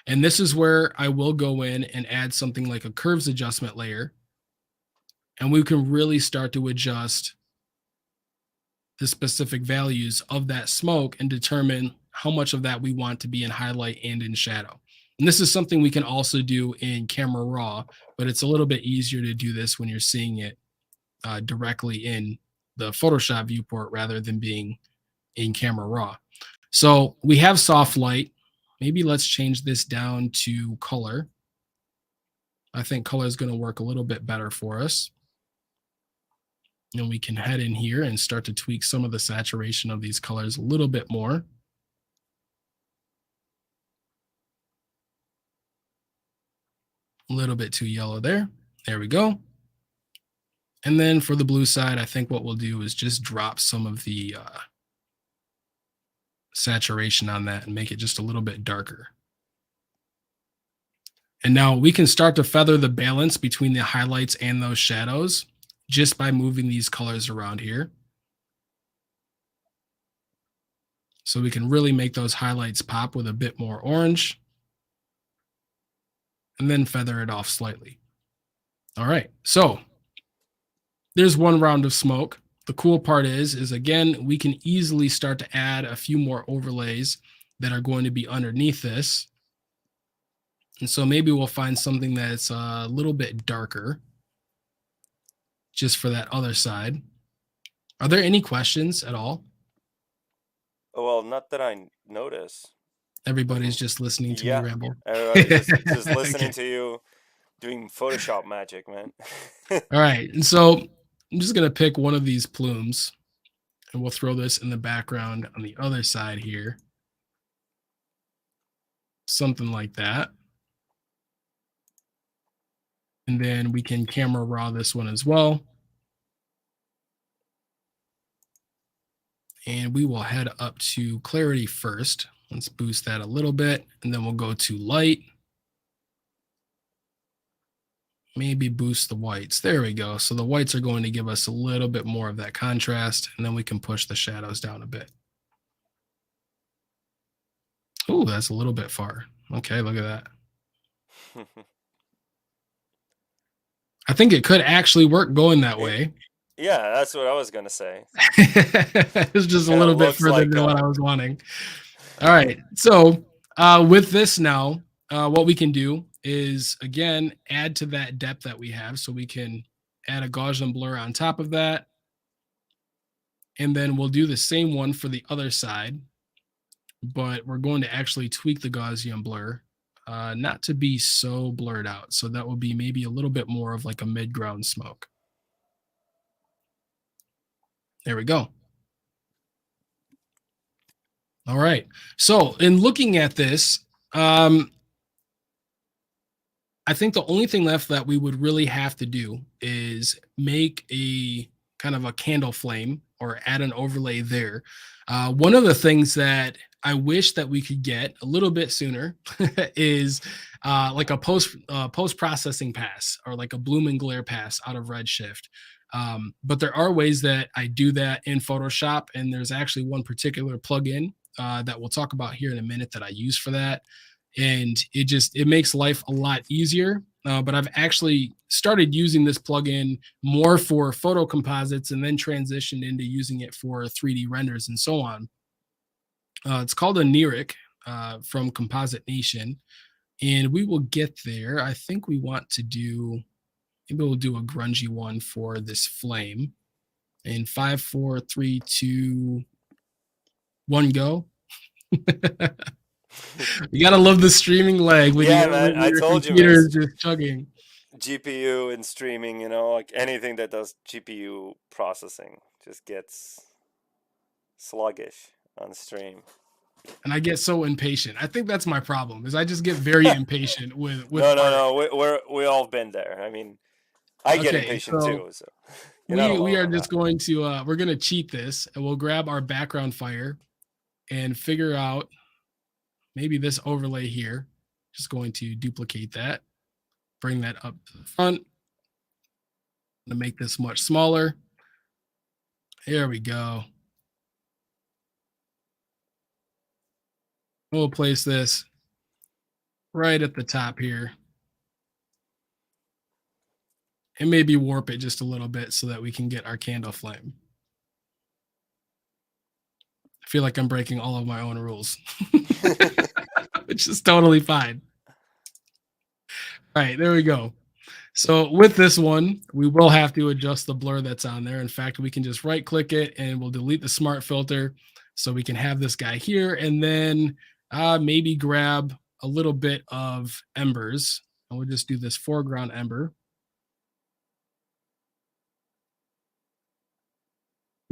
And this is where I will go in and add something like a curves adjustment layer. And we can really start to adjust the specific values of that smoke and determine how much of that we want to be in highlight and in shadow. And this is something we can also do in camera raw, but it's a little bit easier to do this when you're seeing it directly in the Photoshop viewport rather than being in camera raw. So we have soft light. Maybe let's change this down to color. I think color is going to work a little bit better for us. And we can head in here and start to tweak some of the saturation of these colors a little bit more. A little bit too yellow there. There we go. And then for the blue side, I think what we'll do is just drop some of the saturation on that and make it just a little bit darker. And now we can start to feather the balance between the highlights and those shadows just by moving these colors around here. So we can really make those highlights pop with a bit more orange and then feather it off slightly. All right, so there's one round of smoke. The cool part is again, we can easily start to add a few more overlays that are going to be underneath this. And so maybe we'll find something that's a little bit darker just for that other side. Are there any questions at all? Well, not that I notice. Everybody's just listening to me ramble. Everybody's just listening to you doing Photoshop magic, man. All right, and so I'm just gonna pick one of these plumes and we'll throw this in the background on the other side here. Something like that. And then we can camera raw this one as well. And we will head up to clarity first. Let's boost that a little bit, and then we'll go to light. Maybe boost the whites. There we go. So the whites are going to give us a little bit more of that contrast, and then we can push the shadows down a bit. Oh, that's a little bit far. Okay, look at that. I think it could actually work going that way. Yeah, that's what I was going to say. It's just a little bit further than what I was wanting. All right. So with this now, what we can do is, again, add to that depth that we have. So we can add a Gaussian blur on top of that. And then we'll do the same one for the other side, but we're going to actually tweak the Gaussian blur, not to be so blurred out. So that will be maybe a little bit more of like a mid-ground smoke. There we go. All right. So in looking at this, I think the only thing left that we would really have to do is make a kind of a candle flame or add an overlay there. One of the things that I wish that we could get a little bit sooner is like a post-processing pass or like a bloom and glare pass out of Redshift. But there are ways that I do that in Photoshop, and there's actually one particular plugin that we'll talk about here in a minute that I use for that. And it makes life a lot easier. But I've actually started using this plugin more for photo composites and then transitioned into using it for 3D renders and so on. It's called Oniric from Composite Nation, and we will get there. I think we want to do, maybe we'll do a grungy one for this flame. In 5, 4, 3, 2, 1, go. You gotta love the streaming lag. Yeah, man, I told you, computer is just chugging. GPU and streaming, you know, like anything that does GPU processing just gets sluggish on stream. And I get so impatient. I think that's my problem, is I just get very impatient with No. We all been there. I mean, I get impatient too. So we are just going to we're gonna cheat this, and we'll grab our background fire and figure out maybe this overlay here. Just going to duplicate that, bring that up to the front, to make this much smaller. Here we go. We'll place this right at the top here, and maybe warp it just a little bit so that we can get our candle flame. I feel like I'm breaking all of my own rules, which is totally fine. All right, there we go. So with this one, we will have to adjust the blur that's on there. In fact, we can just right click it and we'll delete the smart filter so we can have this guy here, and then maybe grab a little bit of embers, and we'll just do this foreground ember.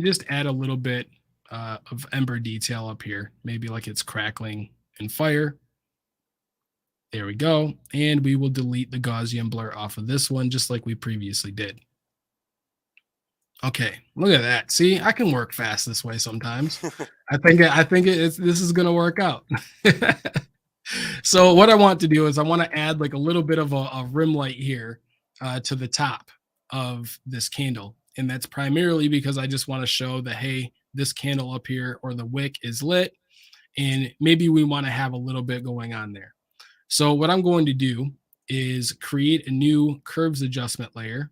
Just add a little bit of ember detail up here, maybe like it's crackling in fire. There we go. And we will delete the Gaussian blur off of this one, just like we previously did. Okay, look at that. See, I can work fast this way sometimes. I think this is gonna work out. So what I want to do is I want to add like a little bit of a rim light here to the top of this candle. And that's primarily because I just want to show that, hey, this candle up here or the wick is lit, and maybe we want to have a little bit going on there. So what I'm going to do is create a new curves adjustment layer,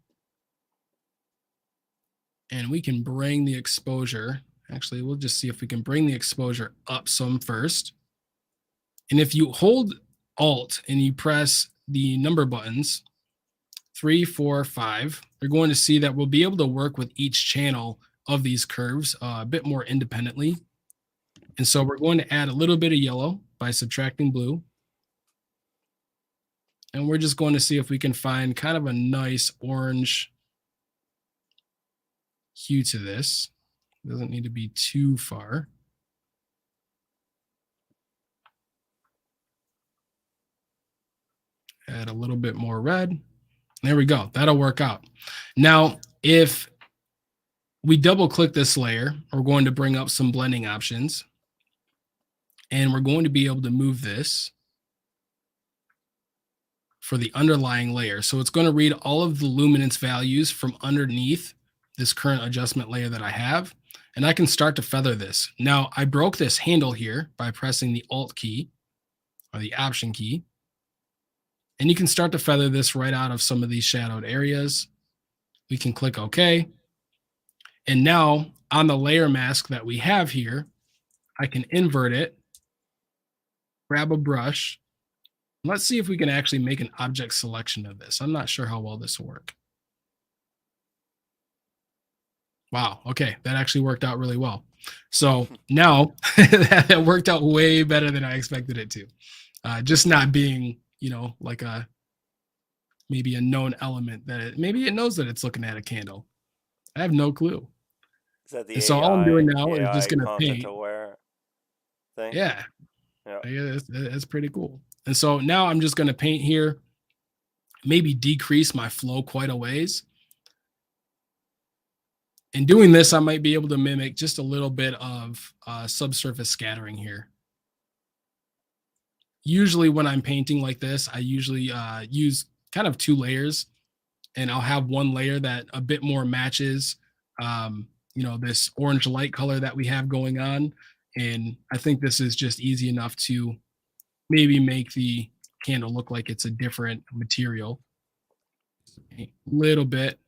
and we can bring the exposure. Actually, we'll just see if we can bring the exposure up some first. And if you hold Alt and you press the number buttons, 3, 4, 5, you're going to see that we'll be able to work with each channel of these curves a bit more independently. And so we're going to add a little bit of yellow by subtracting blue. And we're just going to see if we can find kind of a nice orange hue to this. It doesn't need to be too far. Add a little bit more red. There we go. That'll work out. Now, if we double click this layer, we're going to bring up some blending options, and we're going to be able to move this for the underlying layer. So it's going to read all of the luminance values from underneath this current adjustment layer that I have, and I can start to feather this. Now, I broke this handle here by pressing the Alt key or the Option key, and you can start to feather this right out of some of these shadowed areas. We can click OK. And now on the layer mask that we have here, I can invert it, grab a brush, Let's see if we can actually make an object selection of this. I'm not sure how well this will work. Wow. Okay. That actually worked out really well. So now that worked out way better than I expected it to. Just not being, like maybe a known element that maybe it knows that it's looking at a candle. I have no clue. Is that the And so all I'm doing now is AI just going to content paint. aware thing? Yeah. Yeah. That's pretty cool. And so now I'm just going to paint here, maybe decrease my flow quite a ways. In doing this, I might be able to mimic just a little bit of subsurface scattering here. Usually when I'm painting like this, I usually use kind of 2 layers, and I'll have one layer that a bit more matches, this orange light color that we have going on. And I think this is just easy enough to maybe make the candle look like it's a different material. A little bit,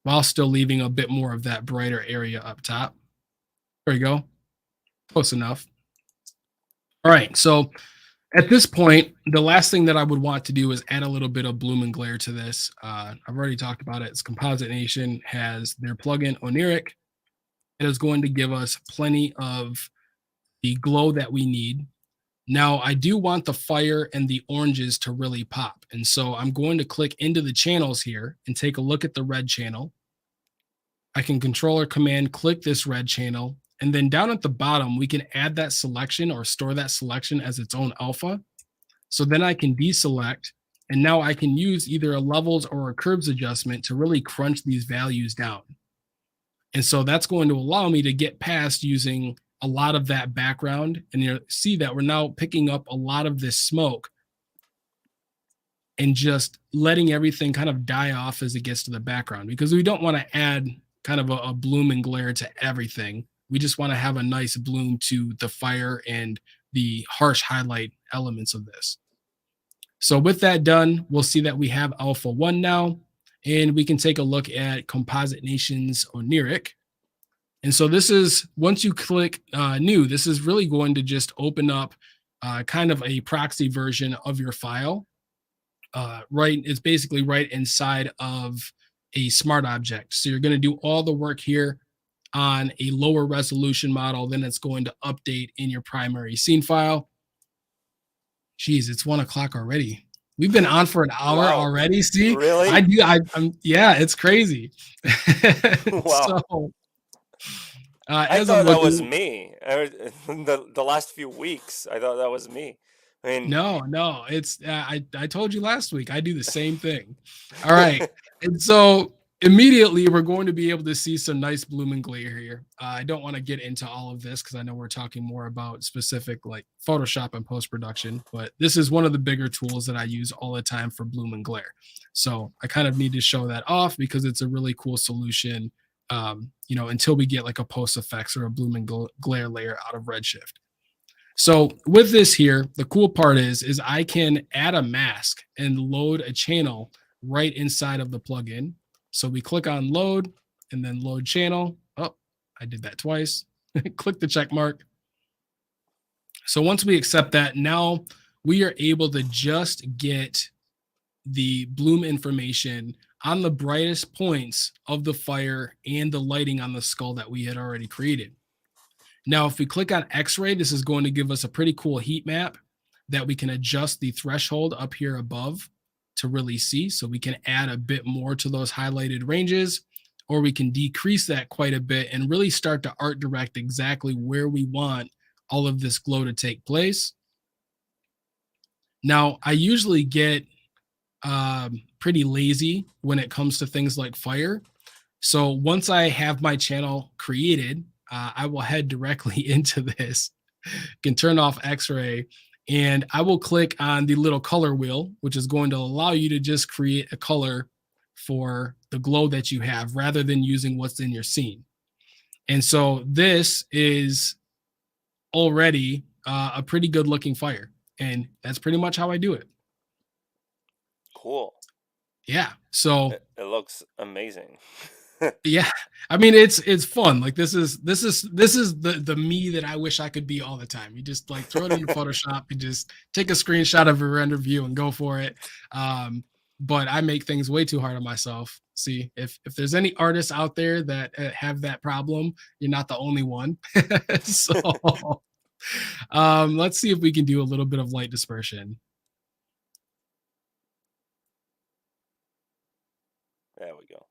while still leaving a bit more of that brighter area up top. There we go. Close enough. All right, so at this point, the last thing that I would want to do is add a little bit of bloom and glare to this. I've already talked about it. It's Composite Nation has their plugin Oniric. It is going to give us plenty of the glow that we need. Now, I do want the fire and the oranges to really pop. And so I'm going to click into the channels here and take a look at the red channel. I can Control or Command click this red channel. And then down at the bottom, we can add that selection or store that selection as its own alpha. So then I can deselect. And now I can use either a levels or a curves adjustment to really crunch these values down. And so that's going to allow me to get past using a lot of that background. And you see that we're now picking up a lot of this smoke and just letting everything kind of die off as it gets to the background, because we don't want to add kind of a bloom and glare to everything. We just want to have a nice bloom to the fire and the harsh highlight elements of this. So with that done, we'll see that we have Alpha 1 now, and we can take a look at Composite Nation's Oniric. And so this is, once you click new, this is really going to just open up kind of a proxy version of your file. It's basically right inside of a smart object. So you're going to do all the work here on a lower resolution model, then it's going to update in your primary scene file. Geez, it's 1 o'clock already. We've been on for an hour already. See, really? Yeah, it's crazy. Wow. So, I thought that was me. The last few weeks, I thought that was me. I mean, no, it's I told you last week I do the same thing. All right, and so immediately we're going to be able to see some nice bloom and glare here. I don't want to get into all of this because I know we're talking more about specific like Photoshop and post-production, but this is one of the bigger tools that I use all the time for bloom and glare. So I kind of need to show that off because it's a really cool solution, until we get like a post effects or a bloom and glare layer out of Redshift. So with this here, the cool part is I can add a mask and load a channel right inside of the plugin. So we click on load and then load channel. Oh, I did that twice. Click the check mark. So once we accept that, now we are able to just get the bloom information on the brightest points of the fire and the lighting on the skull that we had already created. Now, if we click on X-ray, this is going to give us a pretty cool heat map that we can adjust the threshold up here above to really see. So we can add a bit more to those highlighted ranges, or we can decrease that quite a bit and really start to art direct exactly where we want all of this glow to take place. Now, I usually get pretty lazy when it comes to things like fire. So once I have my channel created, I will head directly into this, can turn off X-ray, and I will click on the little color wheel, which is going to allow you to just create a color for the glow that you have rather than using what's in your scene. And so this is already a pretty good looking fire. And that's pretty much how I do it. Cool. Yeah. So it looks amazing. Yeah, I mean it's fun. Like this is the me that I wish I could be all the time. You just like throw it into Photoshop, you just take a screenshot of a render view and go for it. But I make things way too hard on myself. See, if there's any artists out there that have that problem, you're not the only one. So let's see if we can do a little bit of light dispersion. There we go.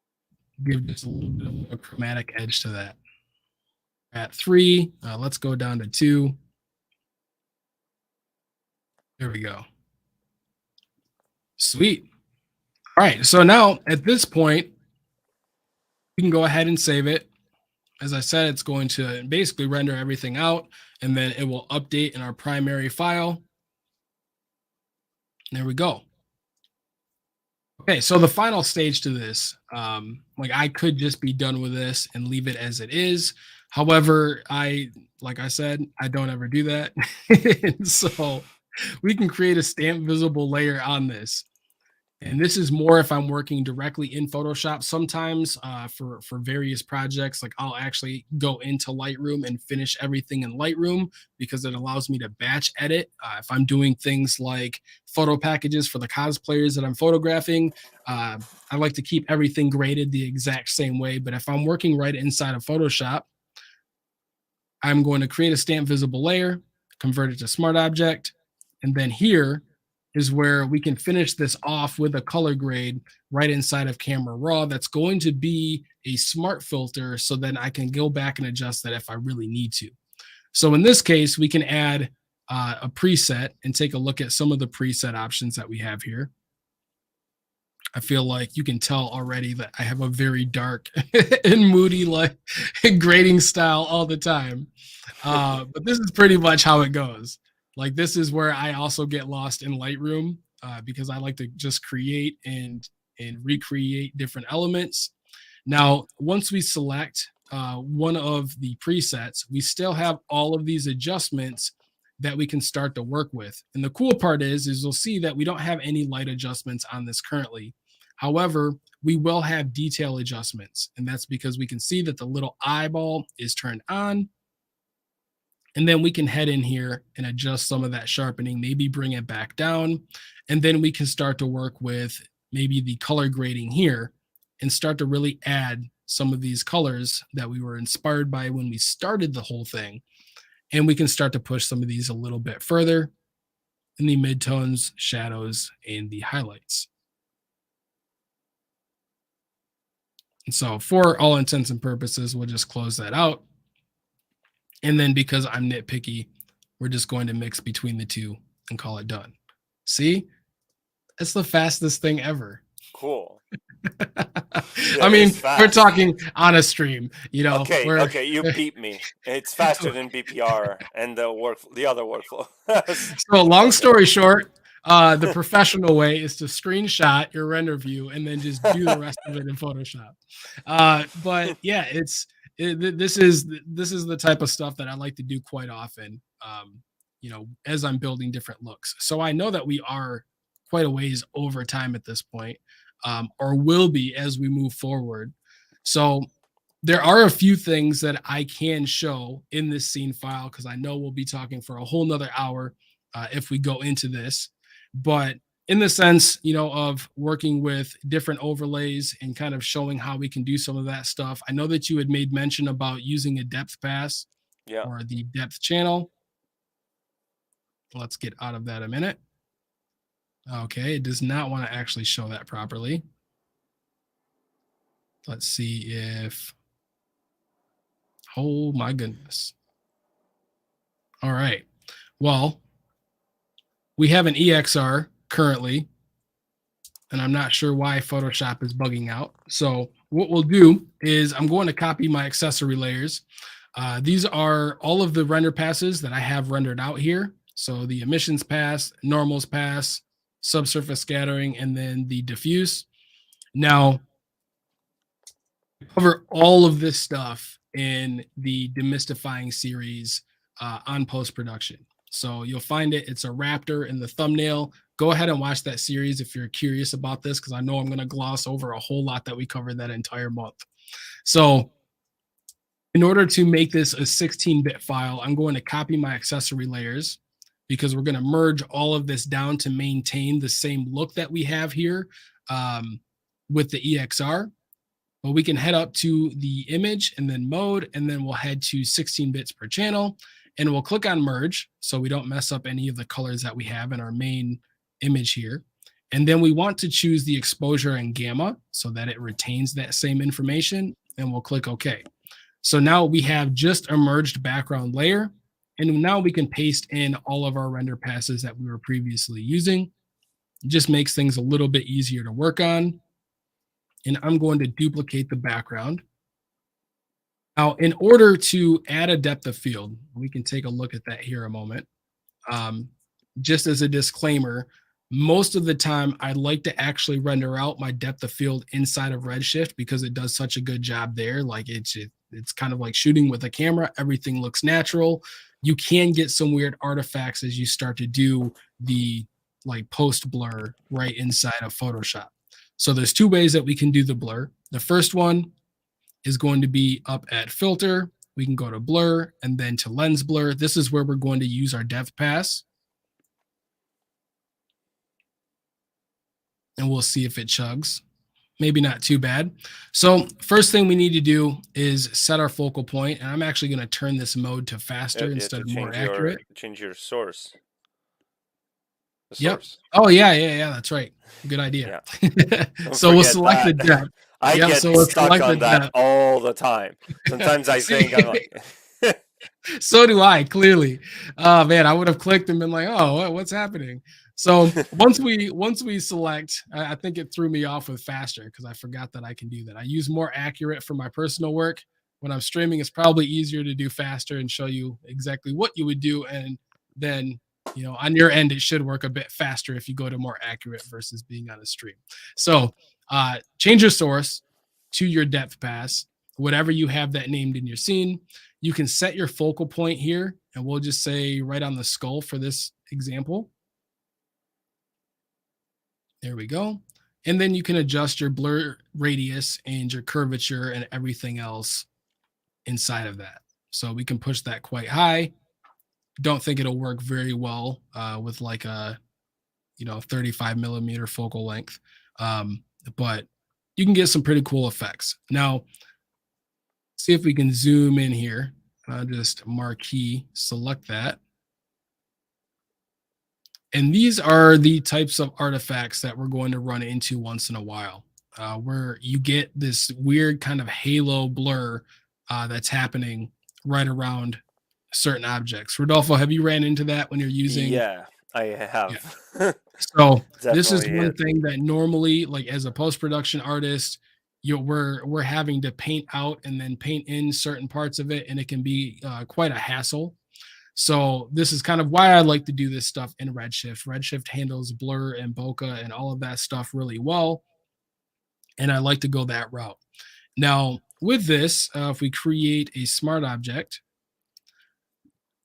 Give just a little bit of a chromatic edge to that. At 3, let's go down to 2. There we go. Sweet. All right, so now at this point, we can go ahead and save it. As I said, it's going to basically render everything out, and then it will update in our primary file. There we go. Okay, so the final stage to this, like I could just be done with this and leave it as it is. However, like I said, I don't ever do that. So we can create a stamp visible layer on this. And this is more if I'm working directly in Photoshop. Sometimes for various projects, like I'll actually go into Lightroom and finish everything in Lightroom because it allows me to batch edit. If I'm doing things like photo packages for the cosplayers that I'm photographing, I like to keep everything graded the exact same way. But if I'm working right inside of Photoshop, I'm going to create a stamp visible layer, convert it to Smart Object, and then here is where we can finish this off with a color grade right inside of Camera Raw. That's going to be a smart filter, so then I can go back and adjust that if I really need to. So in this case, we can add a preset and take a look at some of the preset options that we have here. I feel like you can tell already that I have a very dark and moody like grading style all the time. But this is pretty much how it goes. Like this is where I also get lost in Lightroom because I like to just create and recreate different elements. Now, once we select one of the presets, we still have all of these adjustments that we can start to work with. And the cool part is you'll see that we don't have any light adjustments on this currently. However, we will have detail adjustments, and that's because we can see that the little eyeball is turned on. And then we can head in here and adjust some of that sharpening, maybe bring it back down. And then we can start to work with maybe the color grading here and start to really add some of these colors that we were inspired by when we started the whole thing. And we can start to push some of these a little bit further in the midtones, shadows, and the highlights. And so for all intents and purposes, we'll just close that out. And then because I'm nitpicky, we're just going to mix between the two and call it done. See, that's the fastest thing ever. Cool. I mean, we're talking on a stream, you know. Okay, you beat me. It's faster than BPR and the other workflow. So long story short, the professional way is to screenshot your render view and then just do the rest of it in Photoshop. But yeah, this is the type of stuff that I like to do quite often, you know, as I'm building different looks. So I know that we are quite a ways over time at this point, or will be as we move forward. So there are a few things that I can show in this scene file because I know we'll be talking for a whole nother hour if we go into this. But in the sense, you know, of working with different overlays and kind of showing how we can do some of that stuff. I know that you had made mention about using a depth pass or the depth channel. Let's get out of that a minute. Okay, it does not want to actually show that properly. Let's see if, oh my goodness. All right, well, we have an EXR currently, and I'm not sure why Photoshop is bugging out. So what we'll do is I'm going to copy my accessory layers. These are all of the render passes that I have rendered out here. So the emissions pass, normals pass, subsurface scattering, and then the diffuse. Now, I cover all of this stuff in the Demystifying series on post-production. So you'll find it. It's a raptor in the thumbnail. Go ahead and watch that series if you're curious about this, because I know I'm going to gloss over a whole lot that we covered that entire month. So in order to make this a 16-bit file, I'm going to copy my accessory layers because we're going to merge all of this down to maintain the same look that we have here with the EXR. But we can head up to the image and then mode, and then we'll head to 16 bits per channel, and we'll click on merge so we don't mess up any of the colors that we have in our main image here. And then we want to choose the exposure and gamma so that it retains that same information, and we'll click OK. So now we have just a merged background layer, and now we can paste in all of our render passes that we were previously using. It just makes things a little bit easier to work on. And I'm going to duplicate the background. Now, in order to add a depth of field, we can take a look at that here a moment. Just as a disclaimer, most of the time I like to actually render out my depth of field inside of Redshift because it does such a good job there. Like it's kind of like shooting with a camera. Everything looks natural. You can get some weird artifacts as you start to do the like post blur right inside of Photoshop. So there's two ways that we can do the blur. The first one is going to be up at filter. We can go to blur and then to lens blur. This is where we're going to use our depth pass. And we'll see if it chugs. Maybe not too bad. So first thing we need to do is set our focal point. And I'm actually going to turn this mode to faster instead of more accurate. Change your source. Yep. Oh, yeah. That's right. Good idea. Yeah. So we'll select the depth. I get stuck on that all the time. Sometimes I think I'm like... So do I, clearly. Man, I would have clicked and been like, oh, what's happening? So once we select, I think it threw me off with faster because I forgot that I can do that. I use more accurate for my personal work. When I'm streaming, it's probably easier to do faster and show you exactly what you would do. And then, you know, on your end, it should work a bit faster if you go to more accurate versus being on a stream. So change your source to your depth pass, whatever you have that named in your scene. You can set your focal point here, and we'll just say right on the skull for this example. There we go. And then you can adjust your blur radius and your curvature and everything else inside of that. So we can push that quite high. Don't think it'll work very well with like a, 35 millimeter focal length. But you can get some pretty cool effects. Now, see if we can zoom in here. Just marquee, select that. And these are the types of artifacts that we're going to run into once in a while, where you get this weird kind of halo blur that's happening right around certain objects. Rodolfo, have you ran into that when you're using? Yeah, I have. Yeah. So this is one thing that normally, like as a post-production artist, we're having to paint out and then paint in certain parts of it, and it can be quite a hassle. So this is kind of why I like to do this stuff in Redshift. Redshift handles blur and bokeh and all of that stuff really well, and I like to go that route. Now, with this, if we create a smart object,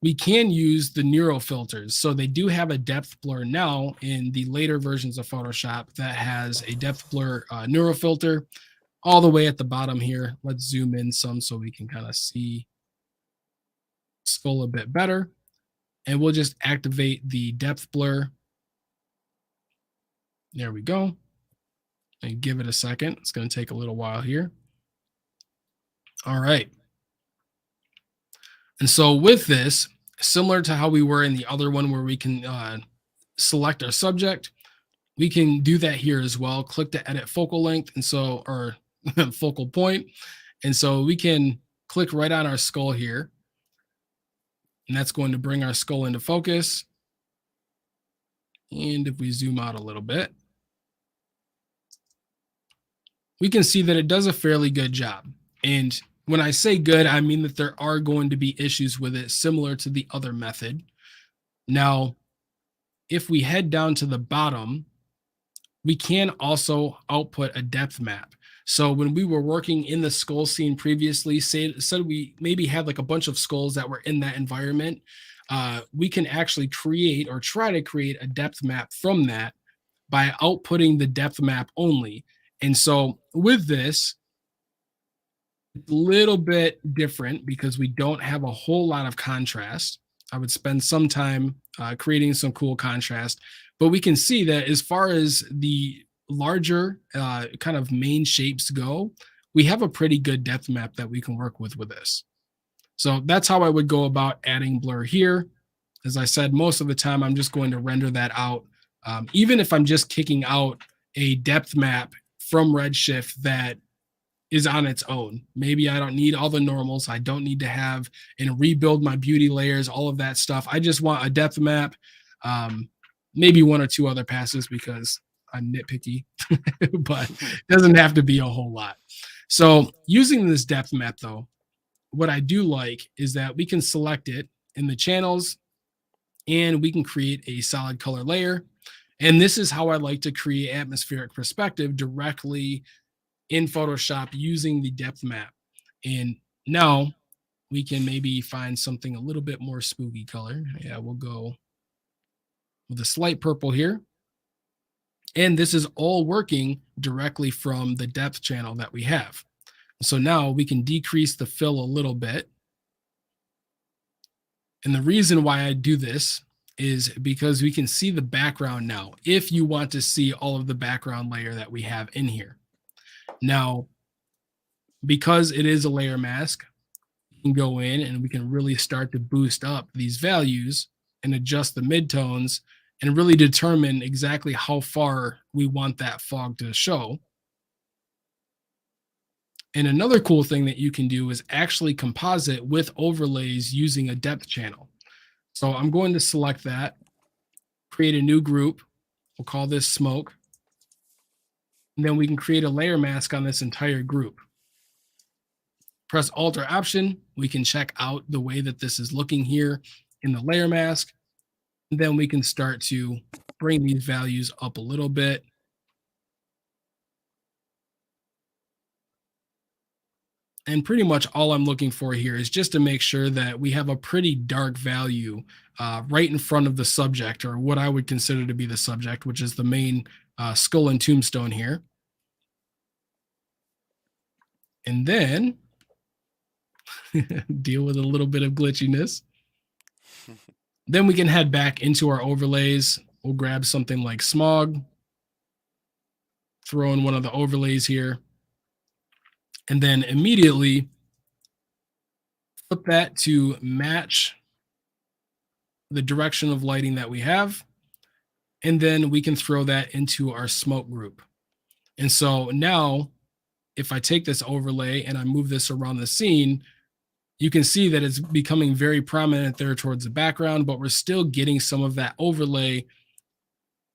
we can use the neural filters. So they do have a depth blur now in the later versions of Photoshop that has a depth blur neural filter all the way at the bottom here. Let's zoom in some so we can kind of see skull a bit better. And we'll just activate the depth blur. There we go. And give it a second. It's going to take a little while here. All right. And so with this, similar to how we were in the other one where we can select our subject, we can do that here as well. Click to edit focal length, and so, or focal point. And so we can click right on our skull here. And that's going to bring our skull into focus. And if we zoom out a little bit, we can see that it does a fairly good job. And when I say good, I mean that there are going to be issues with it similar to the other method. Now, if we head down to the bottom, we can also output a depth map. So when we were working in the skull scene previously, said we maybe had like a bunch of skulls that were in that environment, we can actually create or try to create a depth map from that by outputting the depth map only. And so with this, It's a little bit different because we don't have a whole lot of contrast. I would spend some time creating some cool contrast, but we can see that as far as the larger kind of main shapes go, we have a pretty good depth map that we can work with this. So that's how I would go about adding blur here. As I said, most of the time I'm just going to render that out. Even if I'm just kicking out a depth map from Redshift that is on its own. Maybe I don't need all the normals. I don't need to have and rebuild my beauty layers, all of that stuff. I just want a depth map, maybe one or two other passes because I'm nitpicky, but it doesn't have to be a whole lot. So using this depth map though, what I do like is that we can select it in the channels and we can create a solid color layer. And this is how I like to create atmospheric perspective directly in Photoshop using the depth map. And now we can maybe find something a little bit more spooky color. Yeah, we'll go with a slight purple here. And this is all working directly from the depth channel that we have. So now we can decrease the fill a little bit. And the reason why I do this is because we can see the background now, if you want to see all of the background layer that we have in here. Now, because it is a layer mask, we can go in and we can really start to boost up these values and adjust the midtones and really determine exactly how far we want that fog to show. And another cool thing that you can do is actually composite with overlays using a depth channel. So I'm going to select that, create a new group. We'll call this smoke. And then we can create a layer mask on this entire group. Press Alt or Option. We can check out the way that this is looking here in the layer mask. And then we can start to bring these values up a little bit. And pretty much all I'm looking for here is just to make sure that we have a pretty dark value right in front of the subject, or what I would consider to be the subject, which is the main skull and tombstone here. And then deal with a little bit of glitchiness. Then we can head back into our overlays. We'll grab something like smog, throw in one of the overlays here. And then immediately flip that to match the direction of lighting that we have. And then we can throw that into our smoke group. And so now, if I take this overlay and I move this around the scene, you can see that it's becoming very prominent there towards the background, but we're still getting some of that overlay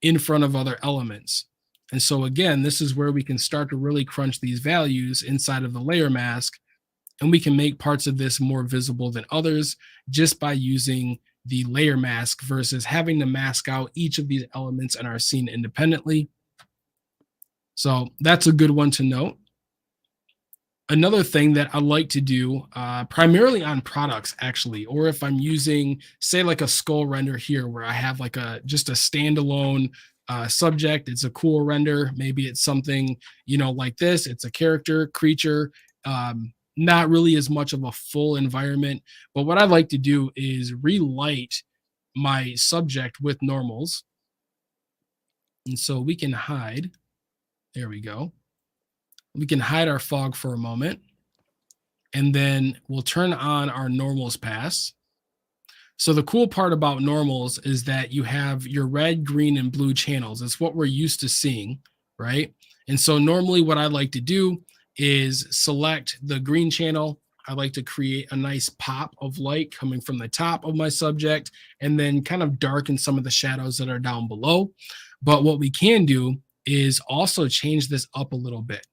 in front of other elements. And so again, this is where we can start to really crunch these values inside of the layer mask, and we can make parts of this more visible than others just by using the layer mask versus having to mask out each of these elements in our scene independently. So that's a good one to note. Another thing that I like to do, primarily on products actually, or if I'm using, say, like a skull render here where I have like just a standalone subject, it's a cool render. Maybe it's something, like this. It's a character, creature, not really as much of a full environment. But what I like to do is relight my subject with normals. And so we can hide. There we go. We can hide our fog for a moment. And then we'll turn on our normals pass. So the cool part about normals is that you have your red, green, and blue channels. It's what we're used to seeing, right? And so normally what I like to do is select the green channel. I like to create a nice pop of light coming from the top of my subject and then kind of darken some of the shadows that are down below. But what we can do is also change this up a little bit.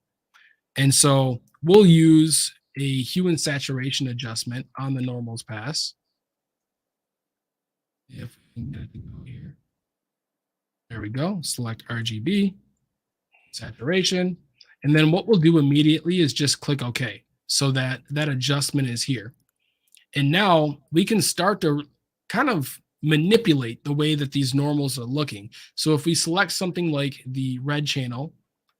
And so we'll use a hue and saturation adjustment on the normals pass. If we can get it to go here. There we go. Select RGB, saturation. And then what we'll do immediately is just click OK so that that adjustment is here. And now we can start to kind of manipulate the way that these normals are looking. So if we select something like the red channel,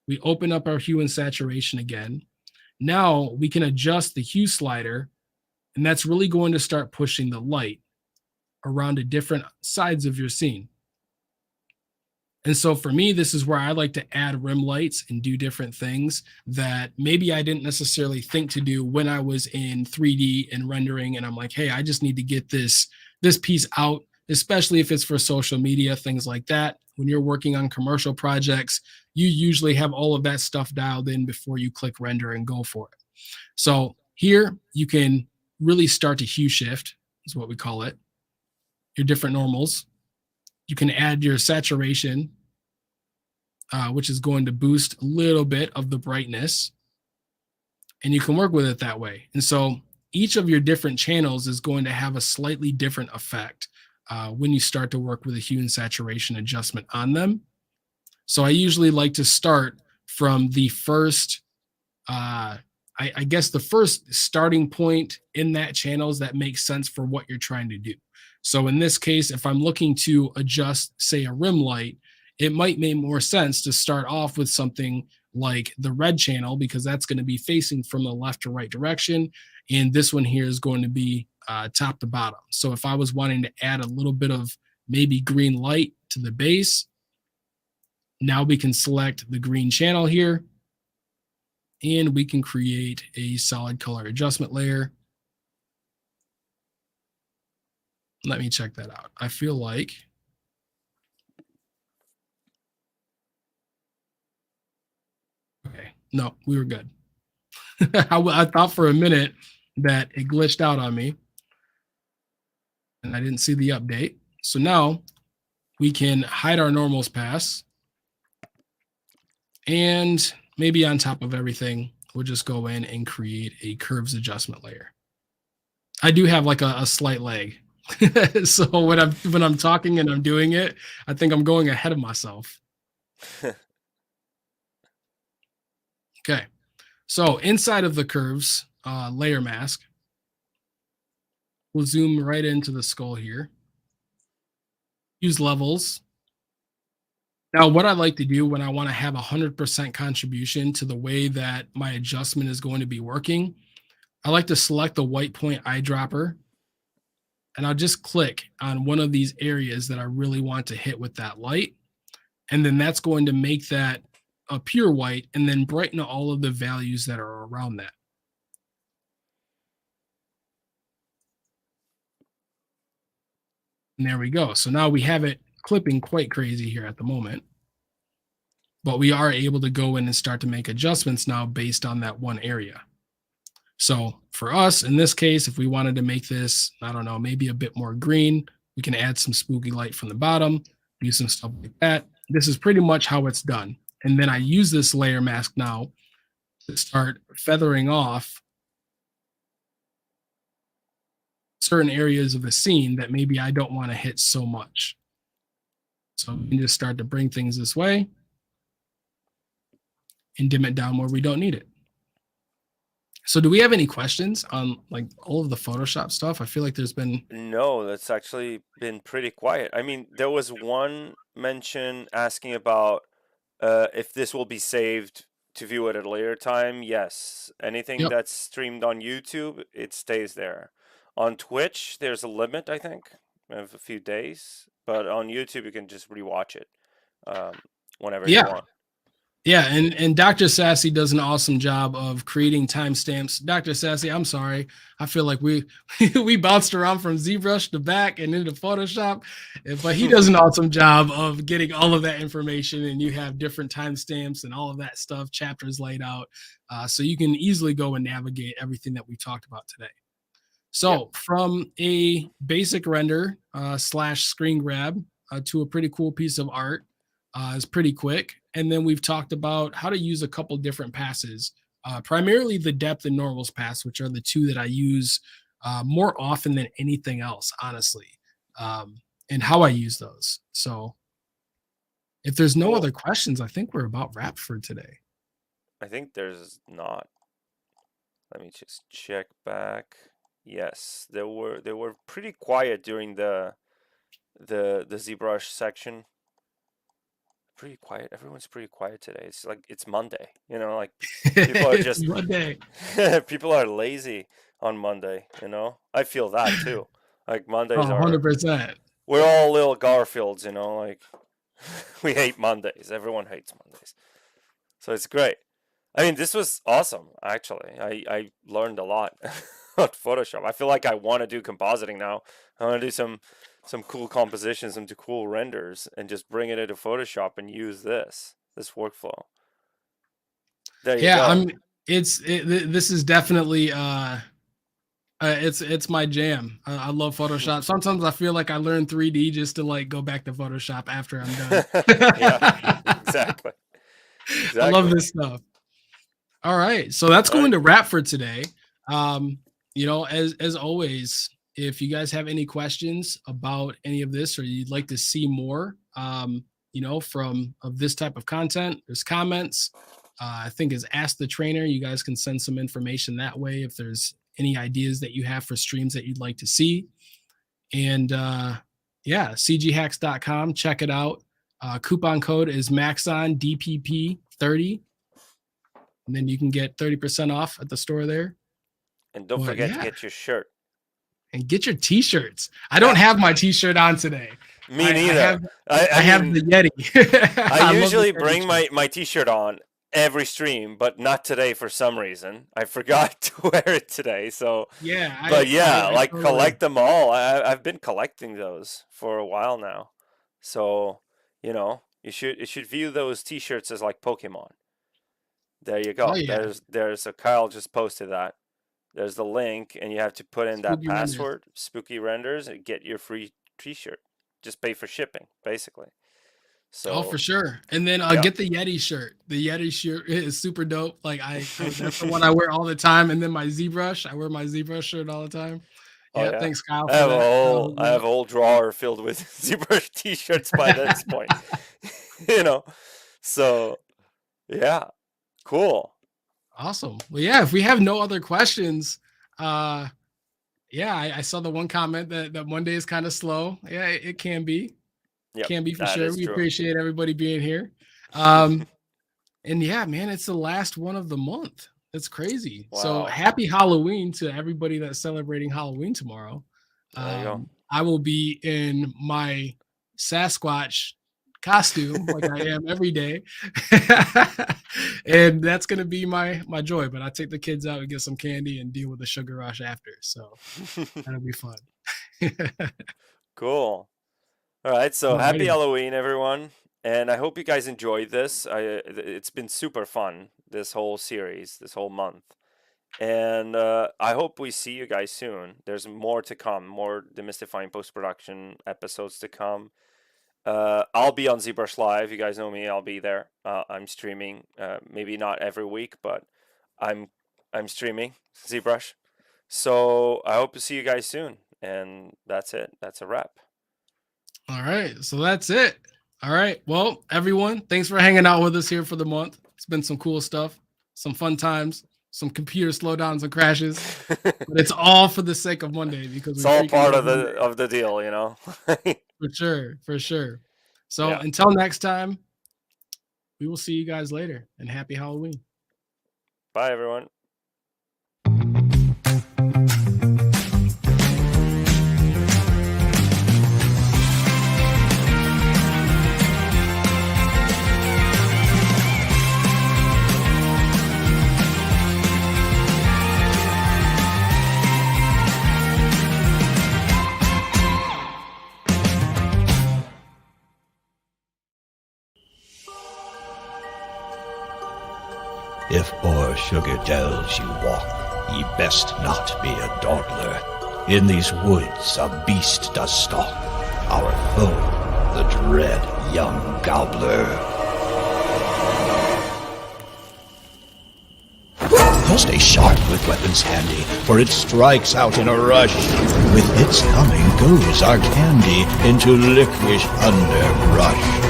we open up our hue and saturation again. Now we can adjust the hue slider, and that's really going to start pushing the light around the different sides of your scene. And so for me, this is where I like to add rim lights and do different things that maybe I didn't necessarily think to do when I was in 3D and rendering. And I'm like, hey, I just need to get this piece out, especially if it's for social media, things like that. When you're working on commercial projects, you usually have all of that stuff dialed in before you click render and go for it. So here you can really start to hue shift, is what we call it, your different normals. You can add your saturation, which is going to boost a little bit of the brightness, and you can work with it that way. And so each of your different channels is going to have a slightly different effect when you start to work with a hue and saturation adjustment on them. So I usually like to start from the first, I guess the first starting point in that channels that makes sense for what you're trying to do. So in this case, if I'm looking to adjust, say, a rim light, it might make more sense to start off with something like the red channel, because that's going to be facing from the left to right direction. And this one here is going to be top to bottom. So if I was wanting to add a little bit of maybe green light to the base, now we can select the green channel here, and we can create a solid color adjustment layer. Let me check that out. I feel like okay, no, we were good. I thought for a minute that it glitched out on me and I didn't see the update. So now we can hide our normals pass, and maybe on top of everything, we'll just go in and create a curves adjustment layer. I do have like a slight lag. So when I'm talking and I'm doing it, I think I'm going ahead of myself. Okay. So inside of the curves layer mask, we'll zoom right into the skull here. Use levels. Now, what I like to do when I want to have 100% contribution to the way that my adjustment is going to be working, I like to select the white point eyedropper, and I'll just click on one of these areas that I really want to hit with that light. And then that's going to make that a pure white and then brighten all of the values that are around that. And there we go. So now we have it clipping quite crazy here at the moment, but we are able to go in and start to make adjustments now based on that one area. So for us, in this case, if we wanted to make this, I don't know, maybe a bit more green, we can add some spooky light from the bottom, do some stuff like that. This is pretty much how it's done. And then I use this layer mask now to start feathering off certain areas of the scene that maybe I don't want to hit so much. So we can just start to bring things this way and dim it down where we don't need it. So do we have any questions on like all of the Photoshop stuff? I feel like there's been... No, that's actually been pretty quiet. I mean, there was one mention asking about if this will be saved to view it at a later time. Yes. Anything that's streamed on YouTube, it stays there. On Twitch, there's a limit, I think, of a few days. But on YouTube, you can just rewatch it whenever you want. Yeah, and Dr. Sassy does an awesome job of creating timestamps. Dr. Sassy, I'm sorry. I feel like we bounced around from ZBrush to back and into Photoshop, but he does an awesome job of getting all of that information, and you have different timestamps and all of that stuff, chapters laid out, so you can easily go and navigate everything that we talked about today. So from a basic render / screen grab to a pretty cool piece of art is pretty quick. And then we've talked about how to use a couple different passes, primarily the depth and normals pass, which are the two that I use more often than anything else, honestly, and how I use those. So if there's no other questions, I think we're about wrapped for today. I think there's not. Let me just check back. Yes, they were pretty quiet during the ZBrush section. pretty quiet. Everyone's pretty quiet today. It's like it's Monday, you know, like people are just Monday. people are lazy on Monday, you know. I feel that too. Like Mondays are 100%. we're all little Garfields, you know, like we hate Mondays. Everyone hates Mondays. So it's great. I mean, this was awesome, actually. I learned a lot about Photoshop. I feel like I want to do compositing now. I want to do some cool compositions, some cool renders, and just bring it into Photoshop and use this workflow. There you go. This is definitely it's my jam. I love Photoshop. Sometimes I feel like I learn 3D just to like go back to Photoshop after I'm done. Yeah, exactly. I love this stuff. All right, so that's going to wrap for today. You know, as always, if you guys have any questions about any of this, or you'd like to see more, you know, of this type of content, there's comments. I think is Ask the Trainer. You guys can send some information that way if there's any ideas that you have for streams that you'd like to see. And yeah, cghacks.com. Check it out. Coupon code is Maxon DPP 30. And then you can get 30% off at the store there. And don't forget to get your shirt. And get your t-shirts. I don't have my t-shirt on today. Me neither. I have the Yeti. I usually bring my t-shirt on every stream, but not today for some reason. I forgot to wear it today. So yeah. I collect them all. I've been collecting those for a while now. So, you know, you should view those t-shirts as like Pokemon. There you go. Oh, yeah. There's a Kyle just posted that. There's the link, and you have to put in that password, Spooky Renders, and get your free t-shirt. Just pay for shipping, basically. So, for sure. And then get the Yeti shirt. The Yeti shirt is super dope. Like that's the one I wear all the time. And then my ZBrush, I wear my ZBrush shirt all the time. Yeah, thanks, Kyle. I have a whole drawer filled with ZBrush t-shirts by this point. You know, so yeah. Cool. Awesome. Well, yeah, if we have no other questions, I saw the one comment that Monday is kind of slow. Yeah, it can be. Yep, can be for sure. We appreciate everybody being here. And yeah, man, it's the last one of the month. That's crazy. Wow. So happy Halloween to everybody that's celebrating Halloween tomorrow. There you go. I will be in my Sasquatch costume like I am every day. And that's going to be my joy. But I take the kids out and get some candy and deal with the sugar rush after. So that'll be fun. Cool. All right. So happy Halloween, everyone. And I hope you guys enjoyed this. It's been super fun, this whole series, this whole month. And I hope we see you guys soon. There's more to come, more Demystifying post-production episodes to come. I'll be on ZBrush Live. You guys know me. I'll be there. I'm streaming. Maybe not every week, but I'm streaming ZBrush. So I hope to see you guys soon. And that's it. That's a wrap. All right. So that's it. All right. Well, everyone, thanks for hanging out with us here for the month. It's been some cool stuff, some fun times, some computer slowdowns and crashes. But it's all for the sake of Monday because it's all part of the deal, you know. For sure. So until next time, we will see you guys later, and happy Halloween. Bye, everyone. If o'er sugar dells you walk, ye best not be a dawdler. In these woods a beast does stalk, our foe, the dread young gobbler. Stay sharp with weapons handy, for it strikes out in a rush. With its coming goes our candy into licorice underbrush.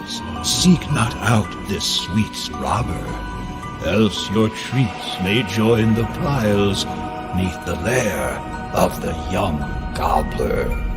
woods, seek not out this sweet robber, else your treats may join the piles 'neath the lair of the young gobbler.